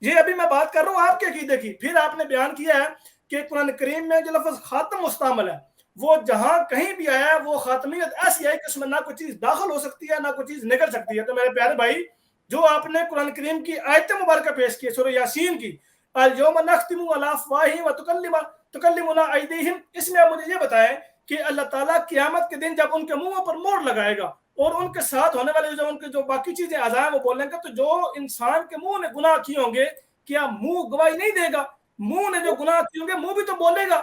یہ ابھی میں بات کر رہا ہوں آپ کے عقیدے کی. پھر آپ نے بیان کیا ہے کہ قرآن کریم میں جو لفظ خاتم مستعمل ہے وہ جہاں کہیں بھی آیا ہے وہ خاتمیت ایسی ہے کہ اس میں نہ کوئی چیز داخل ہو سکتی ہے نہ کوئی چیز نکل سکتی ہے. تو میرے پیارے بھائی، جو آپ نے قرآن کریم کی آیت مبارکہ پیش کی سورہ یاسین کی، الیوم نختم علی افواہہم وتکلمنا ایدیہم، اس میں آپ مجھے یہ بتائیں کہ اللہ تعالیٰ قیامت کے دن جب ان کے منہوں پر مہر لگائے گا اور ان کے ساتھ ہونے والے جو ان کے جو باقی چیزیں اعضاء وہ بولیں گے، تو جو انسان کے منہ نے گناہ کیے ہوں گے کیا منہ گواہی نہیں دے گا؟ منہ نے جو گناہ کیے ہوں گے منہ بھی تو بولے گا.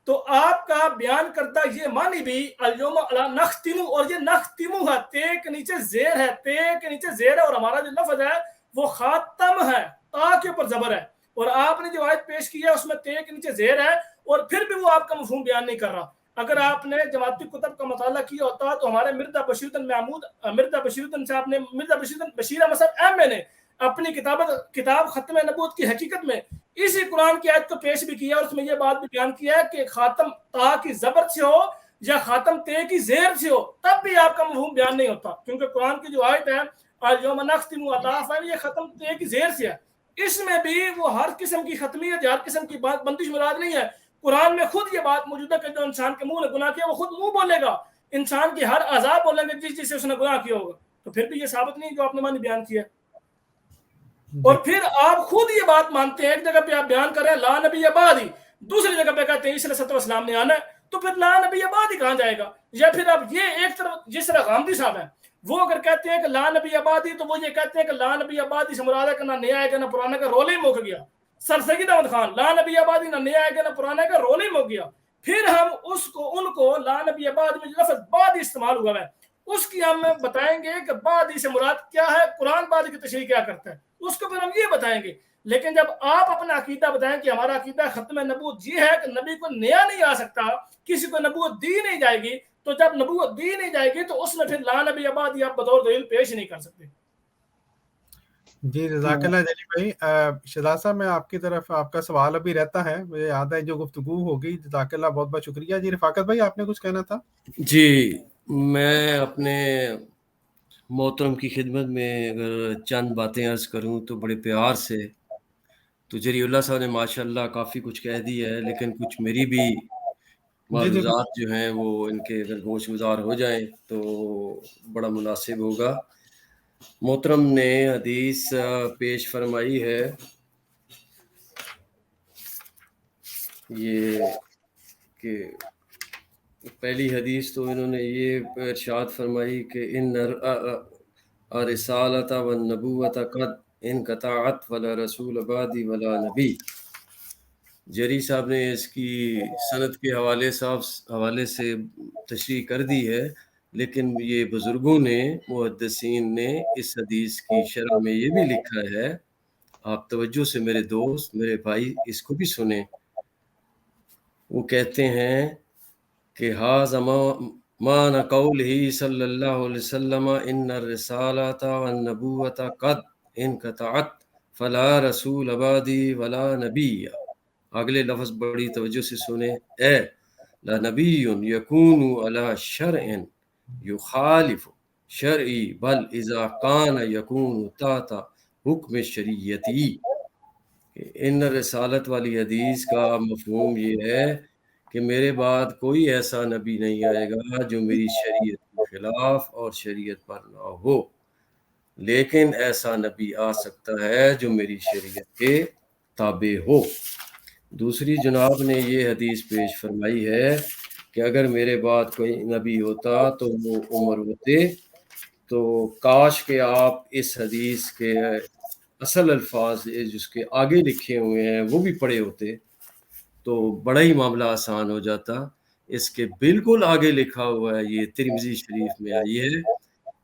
تو آپ کا بیان کردہ یہ معنی بھی الیوم نختم، اور یہ نختم ہے، تے کے نیچے زیر ہے، تے کے نیچے زیر ہے، اور ہمارا جو لفظ ہے وہ خاتم ہے، تا کے اوپر زبر ہے. اور آپ نے جو آیت پیش کی ہے اس میں تے کے نیچے زیر ہے، اور پھر بھی وہ آپ کا مفہوم بیان نہیں کر رہا. اگر آپ نے جماعتی کتب کا مطالعہ کیا ہوتا تو ہمارے مرزا بشیر الدین محمود، مرزا بشیر الدین صاحب نے، مرزا بشیر احمد صاحب ایم اے نے اپنی کتاب ختم نبوت کی حقیقت میں اسی قرآن کی آیت کو پیش بھی کیا، اور اس میں یہ بات بھی بیان کیا ہے کہ خاتم تا کی زبر سے ہو یا خاتم تے کی زیر سے ہو تب بھی آپ کا مفہوم بیان نہیں ہوتا، کیونکہ قرآن کی جو آیت ہے الیوم نختم علی افواہہم، یہ ختم تے کی زیر سے ہے. اس میں بھی وہ ہر قسم کی ختمیت، ہر قسم کی بندش مراد نہیں ہے. قرآن میں خود یہ بات موجود ہے کہ جو انسان کے منہ نے گناہ کیا وہ خود منہ بولے گا، انسان کی ہر اعضاء بولیں گے جس سے اس نے گناہ کیا ہوگا. تو پھر بھی یہ ثابت نہیں جو آپ نے معنی بیان کیا. اور پھر آپ خود یہ بات مانتے ہیں، ایک جگہ پہ آپ بیان کر رہے ہیں لا نبی آبادی، دوسری جگہ پہ کہتے ہیں عیسیٰ علیہ السلام نے آنا ہے، تو پھر لا نبی آبادی کہاں جائے گا؟ یا پھر اب یہ ایک طرف جس طرح غامدی صاحب ہیں وہ اگر کہتے ہیں کہ لا نبی آبادی تو وہ یہ کہتے ہیں کہ لا نبی آبادی سے مراد ہے کہ نہ نیا آئے گا نہ پرانا کا، رول ہی مک گیا. سر سید احمد خان لا نبی آبادی نہ نیا آئے گا نہ پرانا کا، رول ہی مک گیا. پھر ہم ان کو لا نبی آباد میں لفظ بعد استعمال ہوا ہے اس کی ہم بتائیں گے کہ بعد سے مراد کیا ہے، قرآن بعد کی تشریح کیا کرتا ہے، اس کو پھر ہم یہ بتائیں گے. لیکن جب آپ اپنا عقیدہ بتائیں کہ ہمارا عقیدہ ختم نبوت یہ ہے کہ نبی کو نیا نہیں آ سکتا، کسی کو نبوت دی نہیں جائے گی، تو جب نبوت دی نہیں جائے گی تو اس میں پھر لا نبی آبادی آپ بطور دلیل پیش نہیں کر سکتے. جی جزاک اللہ جلی بھائی. شہزاد صاحب میں آپ کی طرف آپ کا سوال ابھی رہتا ہے، مجھے یاد ہے جو گفتگو ہوگی. جزاک اللہ، بہت بہت شکریہ. جی رفاقت بھائی آپ نے کچھ کہنا تھا؟ جی میں اپنے محترم کی خدمت میں اگر چند باتیں عرض کروں تو بڑے پیار سے. تو جری اللہ صاحب نے ماشاء اللہ کافی کچھ کہہ دیا ہے، لیکن کچھ میری بھی معروضات جو ہیں وہ ان کے اگر گوش گزار ہو جائیں تو بڑا مناسب ہوگا. محترم نے حدیث پیش فرمائی ہے، یہ کہ پہلی حدیث تو انہوں نے یہ ارشاد فرمائی کہ ان الرسالۃ والنبوۃ قد انقطعت ولا رسول بعدی ولا نبی. جری صاحب نے اس کی سند کے حوالے سے تشریح کر دی ہے، لیکن یہ بزرگوں نے محدثین نے اس حدیث کی شرح میں یہ بھی لکھا ہے، آپ توجہ سے میرے دوست میرے بھائی اس کو بھی سنیں. وہ کہتے ہیں کہ ھذا معنی قولہ صلی اللہ علیہ وسلم ان الرسالۃ والنبوۃ قد انقطعت فلا رسول بعدی ولا نبی. اگلے لفظ بڑی توجہ سے سنیں، اے لا نبی یکون علی شرع یخالف شرعی بل اذا کان یکون تحت حکم شریعتی. ان رسالت والی حدیث کا مفہوم یہ ہے کہ میرے بعد کوئی ایسا نبی نہیں آئے گا جو میری شریعت کے خلاف اور شریعت پر نہ ہو، لیکن ایسا نبی آ سکتا ہے جو میری شریعت کے تابع ہو. دوسری جناب نے یہ حدیث پیش فرمائی ہے کہ اگر میرے بعد کوئی نبی ہوتا تو وہ عمر ہوتے، تو کاش کہ آپ اس حدیث کے اصل الفاظ جس کے آگے لکھے ہوئے ہیں وہ بھی پڑھے ہوتے تو بڑا ہی معاملہ آسان ہو جاتا. اس کے بالکل آگے لکھا ہوا ہے، یہ ترمذی شریف میں آئی ہے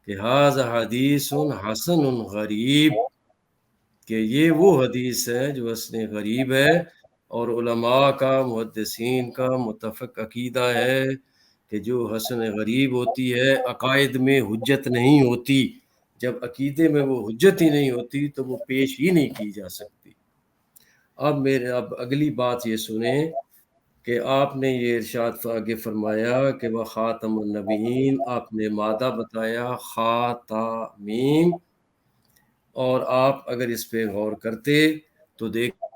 کہ ھذا حدیث حسن غریب، کہ یہ وہ حدیث ہے جو حسن غریب ہے. اور علماء کا محدثین کا متفق عقیدہ ہے کہ جو حسن غریب ہوتی ہے عقائد میں حجت نہیں ہوتی. جب عقیدے میں وہ حجت ہی نہیں ہوتی تو وہ پیش ہی نہیں کی جا سکتی. اب اگلی بات یہ سنیں کہ آپ نے یہ ارشاد آگے فرمایا کہ وہ خاتم النبیین، آپ نے مادہ بتایا خاتمین، اور آپ اگر اس پہ غور کرتے تو دیکھیں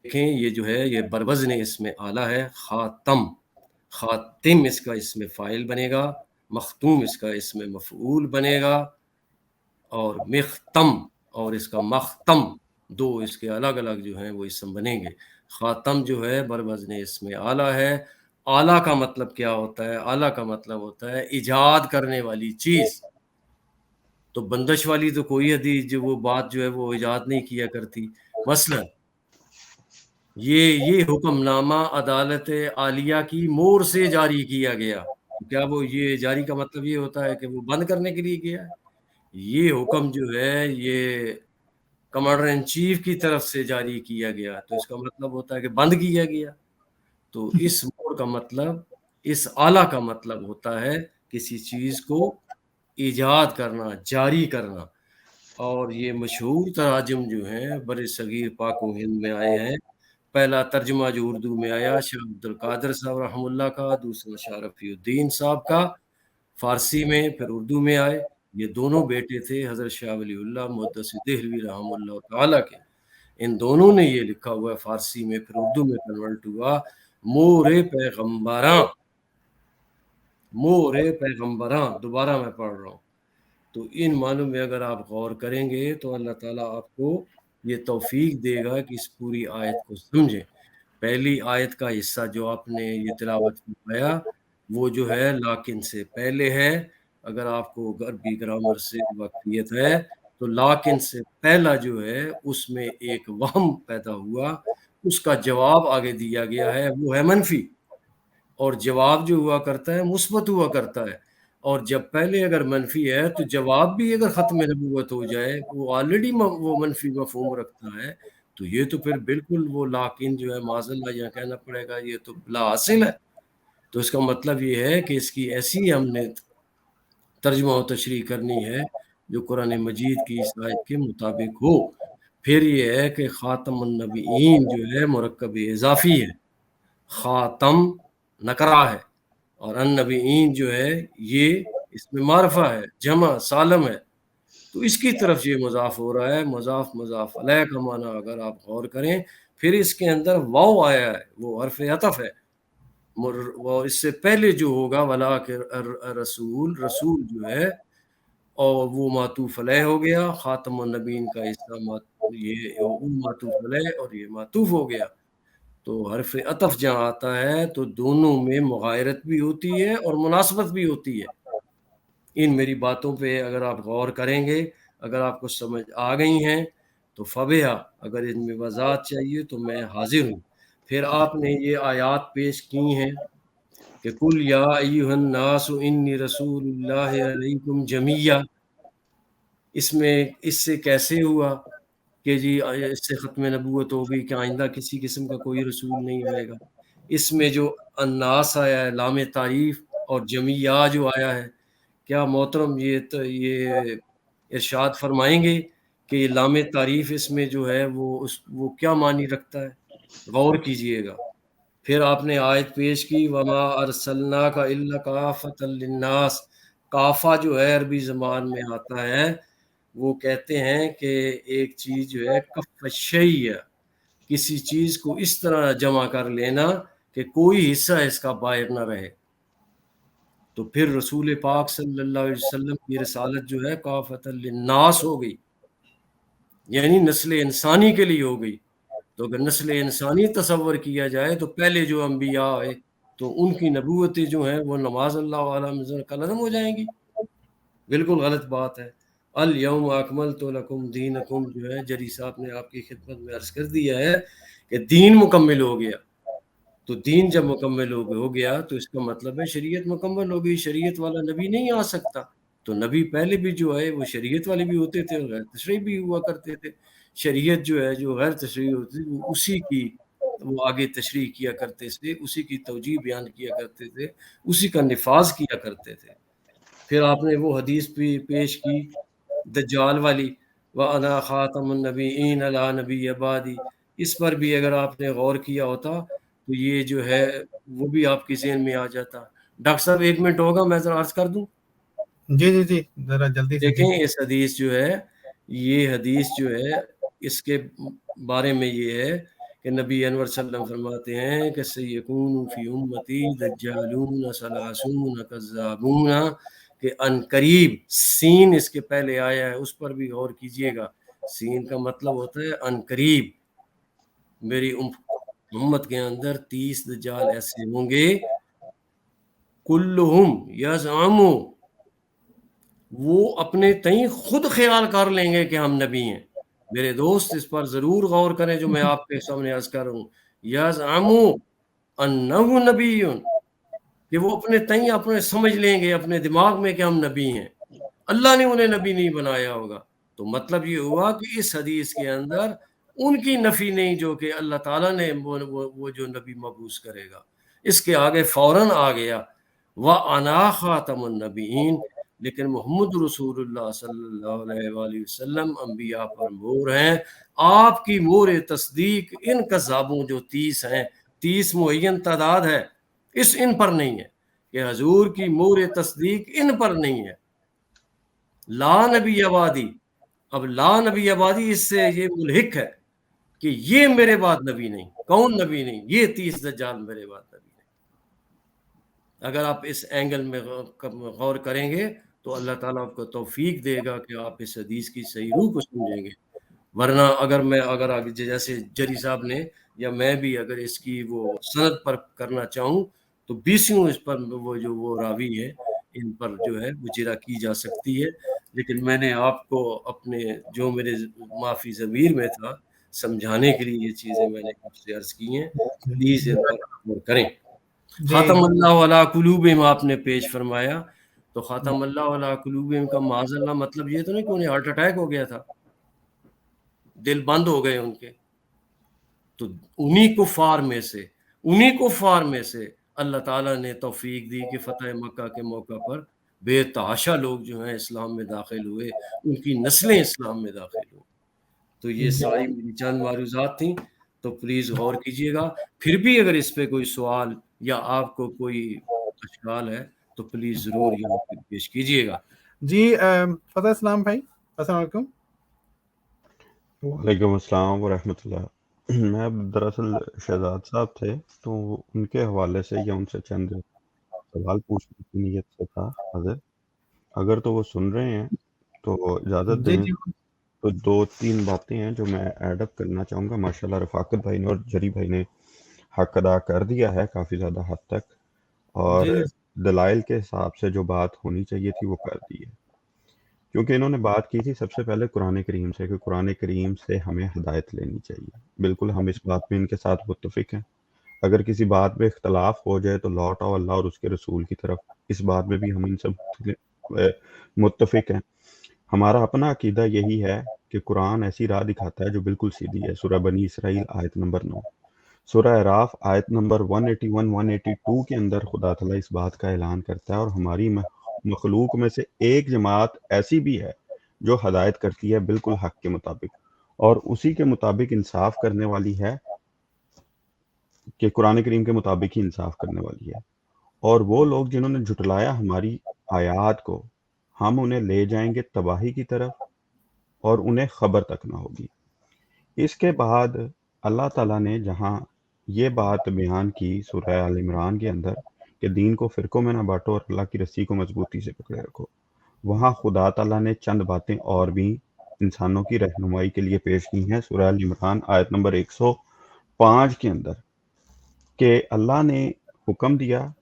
یہ جو ہے یہ بروزن اسم اعلیٰ ہے. خاتم اس کا اسم فاعل بنے گا، مختوم اس کا اسم مفعول بنے گا، اور مختم اور اس کا مختم دو اس کے الگ الگ جو ہیں وہ اسم بنیں گے. خاتم جو ہے بروزن اسم اعلیٰ ہے. اعلیٰ کا مطلب کیا ہوتا ہے؟ اعلیٰ کا مطلب ہوتا ہے ایجاد کرنے والی چیز. تو بندش والی تو کوئی حدیث جو وہ بات جو ہے وہ ایجاد نہیں کیا کرتی. مثلا یہ حکم نامہ عدالت عالیہ کی مور سے جاری کیا گیا، کیا وہ یہ جاری کا مطلب یہ ہوتا ہے کہ وہ بند کرنے کے لیے کیا ہے؟ یہ حکم جو ہے یہ کمانڈر ان چیف کی طرف سے جاری کیا گیا، تو اس کا مطلب ہوتا ہے کہ بند کیا گیا. تو اس مور کا مطلب، اس اعلیٰ کا مطلب ہوتا ہے کسی چیز کو ایجاد کرنا، جاری کرنا. اور یہ مشہور تراجم جو ہیں بر صغیر پاک و ہند میں آئے ہیں. پہلا ترجمہ جو اردو میں آیا شاہ عبد القادر صاحب رحمہ اللہ کا، دوسرا شاہ رفیع الدین صاحب کا فارسی میں، پھر اردو میں آئے. یہ دونوں بیٹے تھے حضرت شاہ ولی اللہ محدث دہلوی رحمہ اللہ تعالیٰ کے. ان دونوں نے یہ لکھا ہوا ہے فارسی میں، پھر اردو میں کنورٹ ہوا. مور پیغمبراں، مور پیغمبراں، دوبارہ میں پڑھ رہا ہوں. تو ان معنوں میں اگر آپ غور کریں گے تو اللہ تعالیٰ آپ کو یہ توفیق دے گا کہ اس پوری آیت کو سمجھیں. پہلی آیت کا حصہ جو آپ نے یہ تلاوت فرمایا وہ جو ہے لاکن سے پہلے ہے. اگر آپ کو عربی گرامر سے واقفیت ہے تو لاکن سے پہلا جو ہے اس میں ایک وہم پیدا ہوا، اس کا جواب آگے دیا گیا ہے، وہ ہے منفی، اور جواب جو ہوا کرتا ہے مثبت ہوا کرتا ہے. اور جب پہلے اگر منفی ہے تو جواب بھی اگر ختم نبوت ہو جائے، وہ آلریڈی وہ منفی مفہوم رکھتا ہے، تو یہ تو پھر بالکل وہ لاکن جو ہے معاذ اللہ یہاں کہنا پڑے گا یہ تو بلا حاصل ہے. تو اس کا مطلب یہ ہے کہ اس کی ایسی ہم نے ترجمہ و تشریح کرنی ہے جو قرآن مجید کی اس آیت کے مطابق ہو. پھر یہ ہے کہ خاتم النبیین جو ہے مرکب اضافی ہے، خاتم نکرہ ہے، اور النبیین جو ہے یہ اس میں معرفہ ہے، جمع سالم ہے. تو اس کی طرف یہ مضاف ہو رہا ہے، مضاف علیہ کا معنی اگر آپ غور کریں پھر اس کے اندر واو آیا ہے، وہ حرف عطف ہے. وہ اس سے پہلے جو ہوگا ولا کہ رسول جو ہے اور وہ معطوف علیہ ہو گیا، خاتم النبیین کا حصہ یہ معطوف علیہ اور یہ معطوف ہو گیا. تو حرف عطف جہاں آتا ہے تو دونوں میں مغایرت بھی ہوتی ہے اور مناسبت بھی ہوتی ہے. ان میری باتوں پہ اگر آپ غور کریں گے، اگر آپ کو سمجھ آ گئی ہیں تو فبیہا، اگر ان میں وضاحت چاہیے تو میں حاضر ہوں. پھر آپ نے یہ آیات پیش کی ہیں کہ قل یا ایھا الناس انی رسول اللہ علیکم جمیعا. اس میں اس سے کیسے ہوا کہ جی اس سے ختم نبوت ہو گئی کہ آئندہ کسی قسم کا کوئی رسول نہیں آئے گا؟ اس میں جو الناس آیا ہے لام تعریف اور جمیعہ جو آیا ہے، کیا محترم یہ ارشاد فرمائیں گے کہ یہ لام تعریف اس میں جو ہے وہ کیا معنی رکھتا ہے؟ غور کیجئے گا. پھر آپ نے آیت پیش کی وما ارسلناک الا کافۃ للناس. کافہ جو ہے عربی زبان میں آتا ہے، وہ کہتے ہیں کہ ایک چیز جو ہے کف الشیء، کسی چیز کو اس طرح جمع کر لینا کہ کوئی حصہ اس کا باہر نہ رہے. تو پھر رسول پاک صلی اللہ علیہ وسلم کی رسالت جو ہے کافۃ للناس ہو گئی، یعنی نسل انسانی کے لیے ہو گئی. تو اگر نسل انسانی تصور کیا جائے تو پہلے جو انبیاء آئے تو ان کی نبوتیں جو ہیں وہ نماز اللہ علیہ قلم ہو جائیں گی. بالکل غلط بات ہے. الیوم اکملت لکم دینکم جو ہے جری صاحب نے آپ کی خدمت میں عرض کر دیا ہے کہ دین مکمل ہو گیا. تو دین جب مکمل ہو گیا تو اس کا مطلب ہے شریعت مکمل ہو گئی. شریعت والا نبی نہیں آ سکتا. تو نبی پہلے بھی جو ہے وہ شریعت والے بھی ہوتے تھے اور غیر تشریعی بھی ہوا کرتے تھے. شریعت جو ہے جو غیر تشریعی ہوتی تھی وہ اسی کی وہ آگے تشریح کیا کرتے تھے، اسی کی توجیہ بیان کیا کرتے تھے، اسی کا نفاذ کیا کرتے تھے. پھر آپ نے وہ حدیث بھی پیش کی دجال والی وَأَنَا خَاتَمُ النَّبِيِّينَ لَا نَبِيَّ بَعْدِي. اس پر بھی اگر آپ نے غور کیا ہوتا تو یہ جو ہے وہ بھی آپ کے ذہن میں آ جاتا. ڈاکٹر صاحب 1 منٹ ہوگا میں ذرا عرض کر دوں. جی ذرا جلدی سے. دیکھیں اس حدیث جو ہے یہ حدیث جو ہے اس کے بارے میں یہ ہے کہ نبی انور صلی اللہ علیہ وسلم فرماتے ہیں کہ سیکون فی امتی دجالون ثلاثون کذابون، کہ ان قریب سین اس کے پہلے آیا ہے اس پر بھی غور کیجئے گا. سین کا مطلب ہوتا ہے ان قریب میری امت کے اندر 30 دجال ایسے ہوں گے کلہم یزعمو، وہ اپنے تئیں خود خیال کر لیں گے کہ ہم نبی ہیں. میرے دوست اس پر ضرور غور کریں جو میں آپ کے سامنے عرض کر رہا ہوں. یزعمو انہ نبی، کہ وہ اپنے تئیں اپنے سمجھ لیں گے اپنے دماغ میں کہ ہم نبی ہیں. اللہ نے انہیں نبی نہیں بنایا ہوگا. تو مطلب یہ ہوا کہ اس حدیث کے اندر ان کی نفی نہیں جو کہ اللہ تعالیٰ نے وہ جو نبی مبعوث کرے گا. اس کے آگے فوراً آ گیا وَأَنَا خَاتَمُ النَّبِيِّينَ. لیکن محمد رسول اللہ صلی اللہ علیہ وآلہ وسلم انبیاء پر مہر ہیں. آپ کی مہر تصدیق ان کذابوں جو 30 ہیں، 30 معین تعداد ہے، ان پر نہیں ہے کہ حضور کی مہر تصدیق ان پر نہیں ہے. لا نبی آبادی، اب لا نبی آبادی اس سے یہ ملحق ہے کہ یہ میرے بعد نبی نہیں. کون نبی نہیں؟ یہ 30 دجال میرے بعد نبی نہیں. اگر آپ اس اینگل میں غور کریں گے تو اللہ تعالیٰ آپ کو توفیق دے گا کہ آپ اس حدیث کی صحیح روح کو سمجھیں گے. ورنہ اگر جیسے جری صاحب نے یا میں بھی اگر اس کی وہ سند پر کرنا چاہوں تو 20 اس پر وہ جو وہ راوی ہے ان پر جو ہے وہ جرح کی جا سکتی ہے. لیکن میں نے آپ کو اپنے جو میرے معافی ضمیر میں تھا سمجھانے کے لیے یہ چیزیں میں نے آپ سے عرض کی ہیں، پلیز ان پر غور کریں. خاتم اللہ علی قلوبہم آپ نے پیش فرمایا، تو خاتم اللہ علی قلوبہم کا معاذ اللہ مطلب یہ تو نہیں کہ انہیں ہارٹ اٹیک ہو گیا تھا، دل بند ہو گئے ان کے. تو انہی کفار میں سے اللہ تعالیٰ نے توفیق دی کہ فتح مکہ کے موقع پر بے تحاشا لوگ جو ہیں اسلام میں داخل ہوئے، ان کی نسلیں اسلام میں داخل ہوئیں. تو یہ ساری میری چند معروضات تھیں، تو پلیز غور کیجیے گا. پھر بھی اگر اس پہ کوئی سوال یا آپ کو کوئی اشکال ہے تو پلیز ضرور یہاں پہ پیش کیجیے گا. جی فتح اسلام بھائی السلام علیکم. وعلیکم السلام ورحمۃ اللہ. میں دراصل شہزاد صاحب تھے تو ان کے حوالے سے یا ان سے چند سوال پوچھنے کی نیت سے تھا حاضر. اگر تو وہ سن رہے ہیں تو اجازت دیں. تو 2-3 باتیں ہیں جو میں ایڈ اپ کرنا چاہوں گا. ماشاءاللہ رفاقت بھائی نے اور جری بھائی نے حق ادا کر دیا ہے کافی زیادہ حد تک، اور دلائل کے حساب سے جو بات ہونی چاہیے تھی وہ کر دی ہے. کیونکہ انہوں نے بات کی تھی سب سے پہلے قرآن کریم سے کہ قرآن کریم سے ہمیں ہدایت لینی چاہیے. بالکل ہم اس بات میں ان کے ساتھ متفق ہیں. اگر کسی بات میں اختلاف ہو جائے تو لوٹ آؤ اللہ اور اس کے رسول کی طرف. اس بات میں بھی ہم ان سے متفق ہیں. ہمارا اپنا عقیدہ یہی ہے کہ قرآن ایسی راہ دکھاتا ہے جو بالکل سیدھی ہے. سورہ بنی اسرائیل آیت نمبر 9، سورہ اعراف آیت نمبر 181-182 کے اندر خدا تعالیٰ اس بات کا اعلان کرتا ہے، اور ہماری مخلوق میں سے ایک جماعت ایسی بھی ہے جو ہدایت کرتی ہے بالکل حق کے مطابق، اور اسی کے مطابق انصاف کرنے والی ہے، کہ قرآن کریم کے مطابق ہی انصاف کرنے والی ہے. اور وہ لوگ جنہوں نے جھٹلایا ہماری آیات کو، ہم انہیں لے جائیں گے تباہی کی طرف اور انہیں خبر تک نہ ہوگی. اس کے بعد اللہ تعالیٰ نے جہاں یہ بات بیان کی سورہ آل عمران کے اندر کہ دین کو فرقوں میں نہ بانٹو اور اللہ کی رسی کو مضبوطی سے پکڑے رکھو، وہاں خدا تعالیٰ نے چند باتیں اور بھی انسانوں کی رہنمائی کے لیے پیش کی ہیں. سورہ آل عمران آیت نمبر 105 کے اندر کہ اللہ نے حکم دیا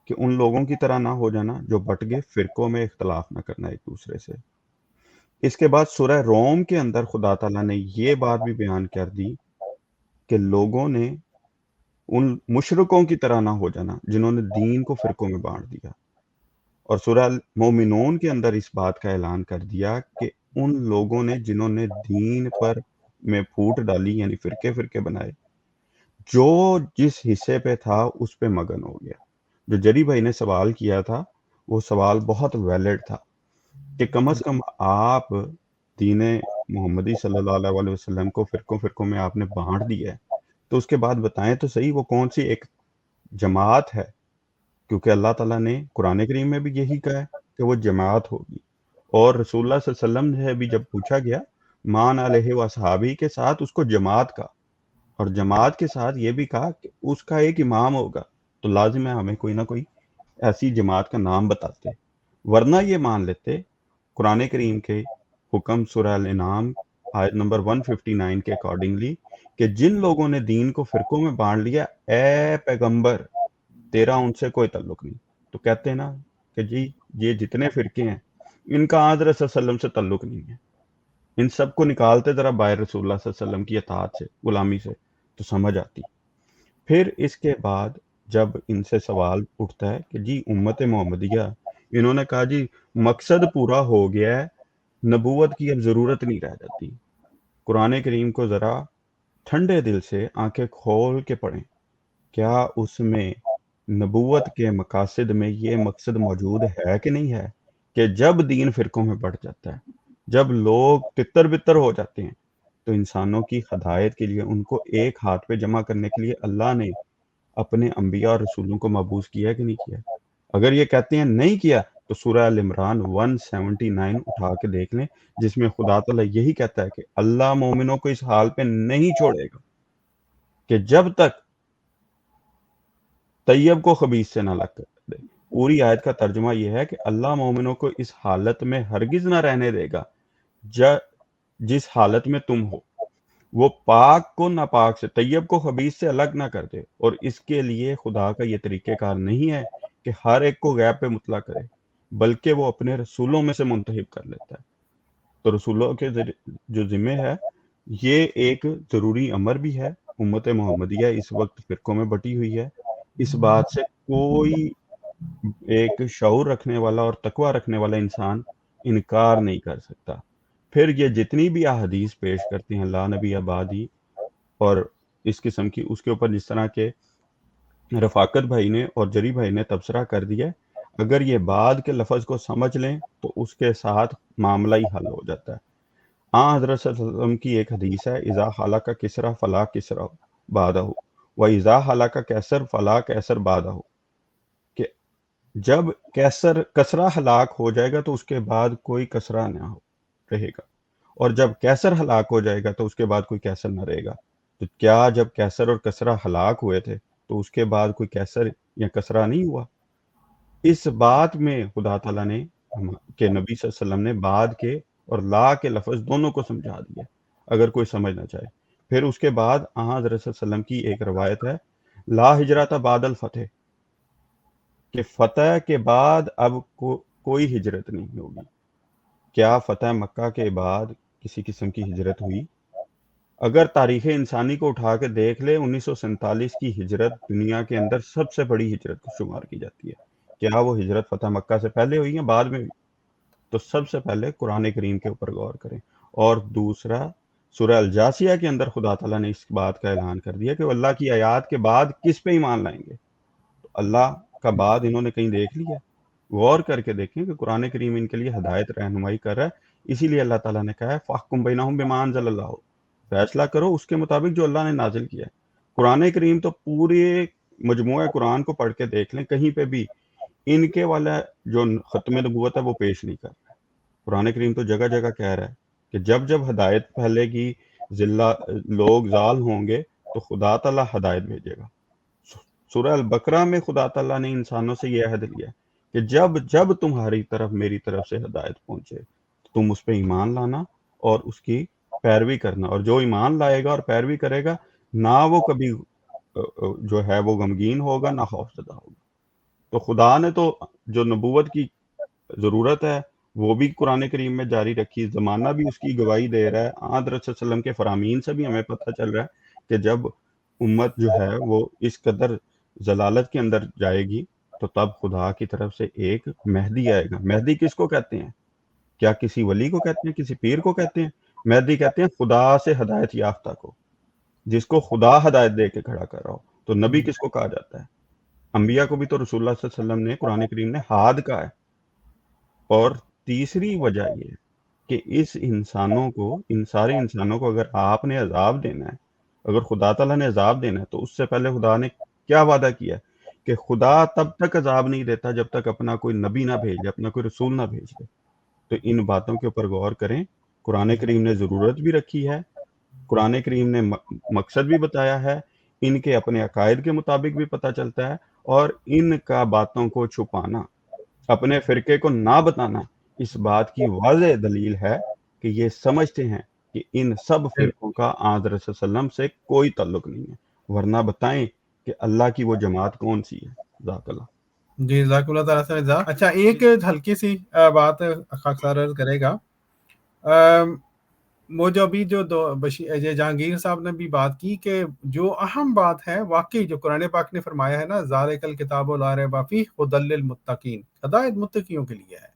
کہ ان لوگوں کی طرح نہ ہو جانا جو بٹ گئے، فرقوں میں اختلاف نہ کرنا ایک دوسرے سے. اس کے بعد سورہ روم کے اندر خدا تعالیٰ نے یہ بات بھی بیان کر دی کہ لوگوں نے ان مشرکوں کی طرح نہ ہو جانا جنہوں نے دین کو فرقوں میں بانٹ دیا. اور سورہ مومنون کے اندر اس بات کا اعلان کر دیا کہ ان لوگوں نے جنہوں نے دین پر میں پھوٹ ڈالی، یعنی فرقے فرقے بنائے، جو جس حصے پہ تھا اس پہ مگن ہو گیا. جو جری بھائی نے سوال کیا تھا وہ سوال بہت ویلڈ تھا کہ کم از کم آپ دین محمدی صلی اللہ علیہ وسلم کو فرقوں میں آپ نے بانٹ دیا ہے، تو اس کے بعد بتائیں تو صحیح وہ کون سی ایک جماعت ہے. کیونکہ اللہ تعالیٰ نے قرآن کریم میں بھی یہی کہا ہے کہ وہ جماعت ہوگی، اور رسول اللہ صلی اللہ علیہ وسلم سے بھی جب پوچھا گیا مان علیہ وصحابی کے ساتھ اس کو جماعت کا، اور جماعت کے ساتھ یہ بھی کہا کہ اس کا ایک امام ہوگا. تو لازم ہے ہمیں کوئی نہ کوئی ایسی جماعت کا نام بتاتے، ورنہ یہ مان لیتے قرآن کریم کے حکم سورہ الانعام آیت نمبر 159 کے اکارڈنگلی کہ جن لوگوں نے دین کو فرقوں میں بانٹ لیا، اے پیغمبر تیرا ان سے کوئی تعلق نہیں. تو کہتے ہیں نا کہ جی یہ جتنے فرقے ہیں ان کا حضرت صلی اللہ علیہ وسلم سے تعلق نہیں ہے، ان سب کو نکالتے ذرا باہر رسول اللہ صلی اللہ علیہ وسلم کی اطاعت سے، غلامی سے، تو سمجھ آتی. پھر اس کے بعد جب ان سے سوال اٹھتا ہے کہ جی امت محمدیہ، انہوں نے کہا جی مقصد پورا ہو گیا ہے، نبوت کی اب ضرورت نہیں رہ جاتی. قرآن کریم کو ذرا ٹھنڈے دل سے آنکھیں کھول کے پڑھیں، کیا اس میں نبوت کے مقاصد میں یہ مقصد موجود ہے کہ نہیں ہے کہ جب دین فرقوں میں بڑھ جاتا ہے، جب لوگ تتر بتر ہو جاتے ہیں، تو انسانوں کی ہدایت کے لیے ان کو ایک ہاتھ پہ جمع کرنے کے لیے اللہ نے اپنے انبیاء اور رسولوں کو مبعوث کیا کہ نہیں کیا؟ اگر یہ کہتے ہیں نہیں کیا تو سورہ العمران 179 اٹھا کے دیکھ لیں، جس میں خدا تعالیٰ یہی کہتا ہے کہ اللہ مومنوں کو اس حال پہ نہیں چھوڑے گا کہ جب تک طیب کو خبیث سے نہ لگ کر دے. پوری آیت کا ترجمہ یہ ہے کہ اللہ مومنوں کو اس حالت میں ہرگز نہ رہنے دے گا جس حالت میں تم ہو. وہ پاک کو ناپاک سے، طیب کو خبیث سے الگ نہ کر دے، اور اس کے لیے خدا کا یہ طریقہ کار نہیں ہے کہ ہر ایک کو غیب پہ مطلع کرے، بلکہ وہ اپنے رسولوں میں سے منتخب کر لیتا ہے۔ تو رسولوں کے جو ذمہ ہے، یہ ایک ضروری امر بھی ہے۔ امت محمدیہ اس وقت فرقوں میں بٹی ہوئی ہے، اس بات سے کوئی ایک شعور رکھنے والا اور تقوی رکھنے والا انسان انکار نہیں کر سکتا۔ پھر یہ جتنی بھی احادیث پیش کرتے ہیں لا نبی آبادی اور اس قسم کی، اس کے اوپر جس طرح کے رفاقت بھائی نے اور جری بھائی نے تبصرہ کر دیا، اگر یہ بعد کے لفظ کو سمجھ لیں تو اس کے ساتھ معاملہ ہی حل ہو جاتا ہے۔ حضرت صلی اللہ علیہ وسلم کی ایک حدیث ہے، اذا حلق کسرا فلا کسرا بعدہ و اذا حلق کیسر فلا کیسر بعدہ، کہ جب کسرا ہلاک ہو جائے گا تو اس کے بعد کوئی کسرا نہ رہے گا، اور جب کیسر ہلاک ہو جائے گا تو اس کے بعد کوئی کیسر نہ رہے گا۔ تو کیا جب کیسر اور کسرا ہلاک ہوئے تھے تو اس کے بعد کوئی کیسر یا کسرا نہیں ہوا؟ اس بات میں خدا تعالیٰ نے کہ نبی صلی اللہ علیہ وسلم نے بعد کے اور لا کے لفظ دونوں کو سمجھا دیا، اگر کوئی سمجھنا چاہے۔ پھر اس کے بعد حضرت صلی اللہ علیہ وسلم کی ایک روایت ہے، لا ہجرت بعد الفتح، کہ فتح کے بعد اب کوئی ہجرت نہیں ہوگی۔ کیا فتح مکہ کے بعد کسی قسم کی ہجرت ہوئی؟ اگر تاریخ انسانی کو اٹھا کے دیکھ لے، 1947 کی ہجرت دنیا کے اندر سب سے بڑی ہجرت کو شمار کی جاتی ہے۔ کیا وہ ہجرت فتح مکہ سے پہلے ہوئی یا بعد میں ہوئی؟ تو سب سے پہلے قرآن کریم کے اوپر غور کریں۔ اور دوسرا، سورہ الجاسیہ کے اندر خدا تعالیٰ نے اس بات کا اعلان کر دیا کہ وہ اللہ کی آیات کے بعد کس پہ ایمان لائیں گے۔ تو اللہ کا بعد انہوں نے کہیں دیکھ لیا؟ غور کر کے دیکھیں کہ قرآن کریم ان کے لیے ہدایت رہنمائی کر رہا ہے۔ اسی لیے اللہ تعالیٰ نے کہا ہے فَاحْكُم بَيْنَهُم بِمَا أَنزَلَ اللَّهُ، فیصلہ کرو اس کے مطابق جو اللہ نے نازل کیا ہے۔ قرآن کریم تو پورے مجموعہ قرآن کو پڑھ کے دیکھ لیں، کہیں پہ بھی ان کے والا جو ختم نبوت ہے وہ پیش نہیں کر رہا ہے۔ قرآن کریم تو جگہ جگہ کہہ رہا ہے کہ جب جب ہدایت پھیلے گی، لوگ ضال ہوں گے تو خدا تعالیٰ ہدایت بھیجے گا۔ سورہ البقرہ میں خدا تعالیٰ نے انسانوں سے یہ عہد لیا کہ جب جب تمہاری طرف میری طرف سے ہدایت پہنچے تم اس پہ ایمان لانا اور اس کی پیروی کرنا، اور جو ایمان لائے گا اور پیروی کرے گا نہ وہ کبھی جو ہے وہ غمگین ہوگا نہ خوف زدہ ہوگا۔ تو خدا نے تو جو نبوت کی ضرورت ہے وہ بھی قرآن کریم میں جاری رکھی، زمانہ بھی اس کی گواہی دے رہا ہے۔ حضرت صلی اللہ علیہ وسلم کے فرامین سے بھی ہمیں پتہ چل رہا ہے کہ جب امت جو ہے وہ اس قدر ضلالت کے اندر جائے گی تو تب خدا کی طرف سے ایک مہدی آئے گا۔ مہدی کس کو کہتے ہیں؟ کیا کسی ولی کو کہتے ہیں، کسی پیر کو کہتے ہیں؟ مہدی کہتے ہیں خدا سے ہدایت یافتہ کو، جس کو خدا ہدایت دے کے کھڑا کر رہا ہو۔ تو نبی کس کو کہا جاتا ہے؟ انبیاء کو بھی تو رسول اللہ صلی اللہ علیہ وسلم نے قرآن کریم نے ہاد کہا ہے۔ اور تیسری وجہ یہ کہ ان سارے انسانوں کو اگر آپ نے عذاب دینا ہے، اگر خدا تعالیٰ نے عذاب دینا ہے تو اس سے پہلے خدا نے کیا وعدہ کیا ہے کہ خدا تب تک عذاب نہیں دیتا جب تک اپنا کوئی نبی نہ بھیجے، اپنا کوئی رسول نہ بھیج دے۔ تو ان باتوں کے اوپر غور کریں۔ قرآن کریم نے ضرورت بھی رکھی ہے، قرآن کریم نے مقصد بھی بتایا ہے، ان کے اپنے عقائد کے مطابق بھی پتہ چلتا ہے، اور ان کا باتوں کو چھپانا، اپنے فرقے کو نہ بتانا، اس بات کی واضح دلیل ہے کہ یہ سمجھتے ہیں کہ ان سب فرقوں کا حضرت صلی اللہ علیہ وسلم سے کوئی تعلق نہیں ہے، ورنہ بتائیں کہ اللہ کی وہ جماعت کون سی ہے۔ ذاک اللہ جی جزاک اللہ تعالیٰ سے جزاک۔ اچھا، ایک ہلکی سی بات خاکسار عرض کرے گا، وہ جو ابھی جو جہانگیر صاحب نے بھی بات کی کہ جو اہم بات ہے واقعی جو قرآن پاک نے فرمایا ہے نا، ذالک الکتاب لا ریب فیہ ھدی للمتقین، ہدایت متقیوں کے لیے ہے۔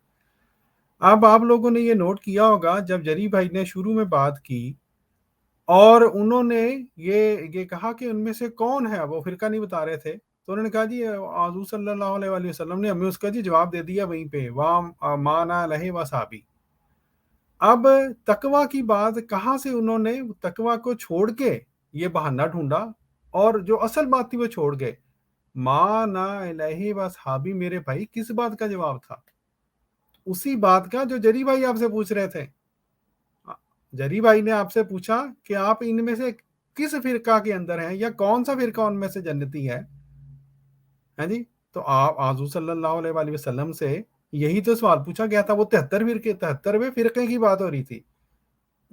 اب آپ لوگوں نے یہ نوٹ کیا ہوگا جب جری بھائی نے شروع میں بات کی اور انہوں نے یہ کہا کہ ان میں سے کون ہے، وہ فرقہ نہیں بتا رہے تھے، تو انہوں نے کہا جی حضور صلی اللہ علیہ وسلم نے ہمیں اس کا جی جواب دے دیا وہیں پہ، مانا علیہ وصحابی۔ اب تقوی کی بات کہاں سے انہوں نے تقوی کو چھوڑ کے یہ بہانہ ڈھونڈا، اور جو اصل بات تھی وہ چھوڑ گئے۔ مانا علیہ وصحابی میرے بھائی کس بات کا جواب تھا؟ اسی بات کا جو جری بھائی آپ سے پوچھ رہے تھے۔ جری بھائی نے آپ سے پوچھا کہ آپ ان میں سے کس فرقہ کے اندر ہیں، یا کون سا فرقہ ان میں سے جنتی ہے، ہاں جی؟ تو آپ حضور صلی اللہ علیہ وسلم سے یہی تو سوال پوچھا گیا تھا، وہ 73 فرقے 73ویں فرقے کی بات ہو رہی تھی۔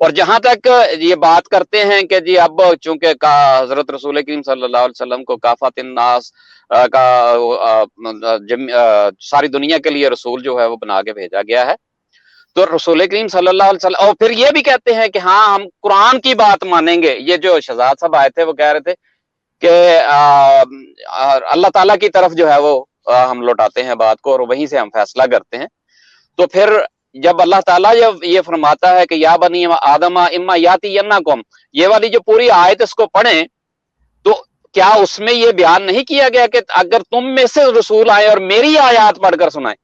اور جہاں تک یہ بات کرتے ہیں کہ جی اب چونکہ حضرت رسول کریم صلی اللہ علیہ وسلم کو کافات الناس کا ساری دنیا کے لیے رسول جو ہے وہ بنا کے بھیجا گیا ہے، تو رسول کریم صلی اللہ علیہ وسلم، اور پھر یہ بھی کہتے ہیں کہ ہاں ہم قرآن کی بات مانیں گے. یہ جو شہزاد صاحب آئے تھے وہ کہہ رہے تھے کہ اللہ تعالیٰ کی طرف جو ہے وہ ہم لوٹاتے ہیں بات کو اور وہیں سے ہم فیصلہ کرتے ہیں. تو پھر جب اللہ تعالیٰ جب یہ فرماتا ہے کہ یا بنی آدم اما یاتینکم، یہ والی جو پوری آیت اس کو پڑھیں، تو کیا اس میں یہ بیان نہیں کیا گیا کہ اگر تم میں سے رسول آئے اور میری آیات پڑھ کر سنائیں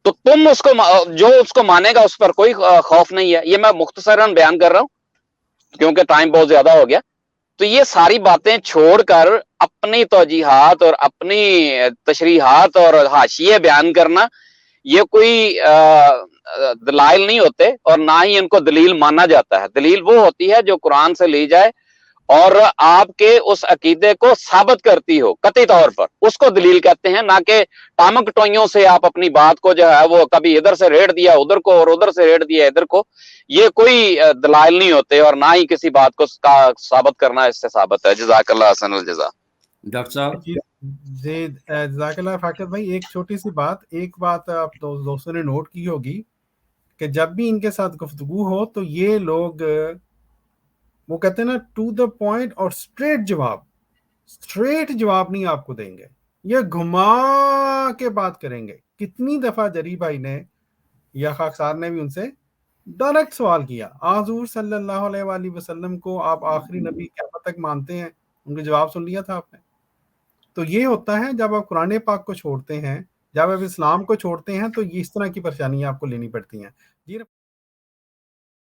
تو تم اس کو جو اس کو مانے گا اس پر کوئی خوف نہیں ہے. یہ میں مختصراً بیان کر رہا ہوں کیونکہ ٹائم بہت زیادہ ہو گیا. تو یہ ساری باتیں چھوڑ کر اپنی توجیحات اور اپنی تشریحات اور حاشیے بیان کرنا یہ کوئی دلائل نہیں ہوتے اور نہ ہی ان کو دلیل مانا جاتا ہے. دلیل وہ ہوتی ہے جو قرآن سے لی جائے اور آپ کے اس عقیدے کو ثابت کرتی ہو قطعی طور پر، اس کو دلیل کہتے ہیں. نہ کہ ٹامک ٹوئیوں سے آپ اپنی بات کو جو ہے وہ کبھی ادھر سے ریڑھ دیا ادھر کو اور ادھر سے ریڑھ دیا ادھر کو، یہ کوئی دلائل نہیں ہوتے اور نہ ہی کسی بات کو ثابت کرنا اس سے ثابت ہے. جزاک اللہ حسن الجزا. ڈاکٹر صاحب جی جزاک اللہ فاقر بھائی. ایک چھوٹی سی بات، ایک بات آپ دوستوں نے نوٹ کی ہوگی کہ جب بھی ان کے ساتھ گفتگو ہو تو یہ لوگ وہ کہتے ہیں نا ٹو دا پوائنٹ اور اسٹریٹ جواب نہیں آپ کو دیں گے، یہ گھما کے بات کریں گے. کتنی دفعہ جری بھائی نے یا خاکسار نے بھی ان سے ڈائریکٹ سوال کیا، حضور صلی اللہ علیہ وآلہ وسلم کو آپ آخری نبی قیامت تک مانتے ہیں؟ ان کا جواب سن لیا تھا آپ نے. تو یہ ہوتا ہے جب آپ قرآن پاک کو چھوڑتے ہیں، جب آپ اسلام کو چھوڑتے ہیں تو یہ اس طرح کی پریشانیاں آپ کو لینی پڑتی ہیں. جی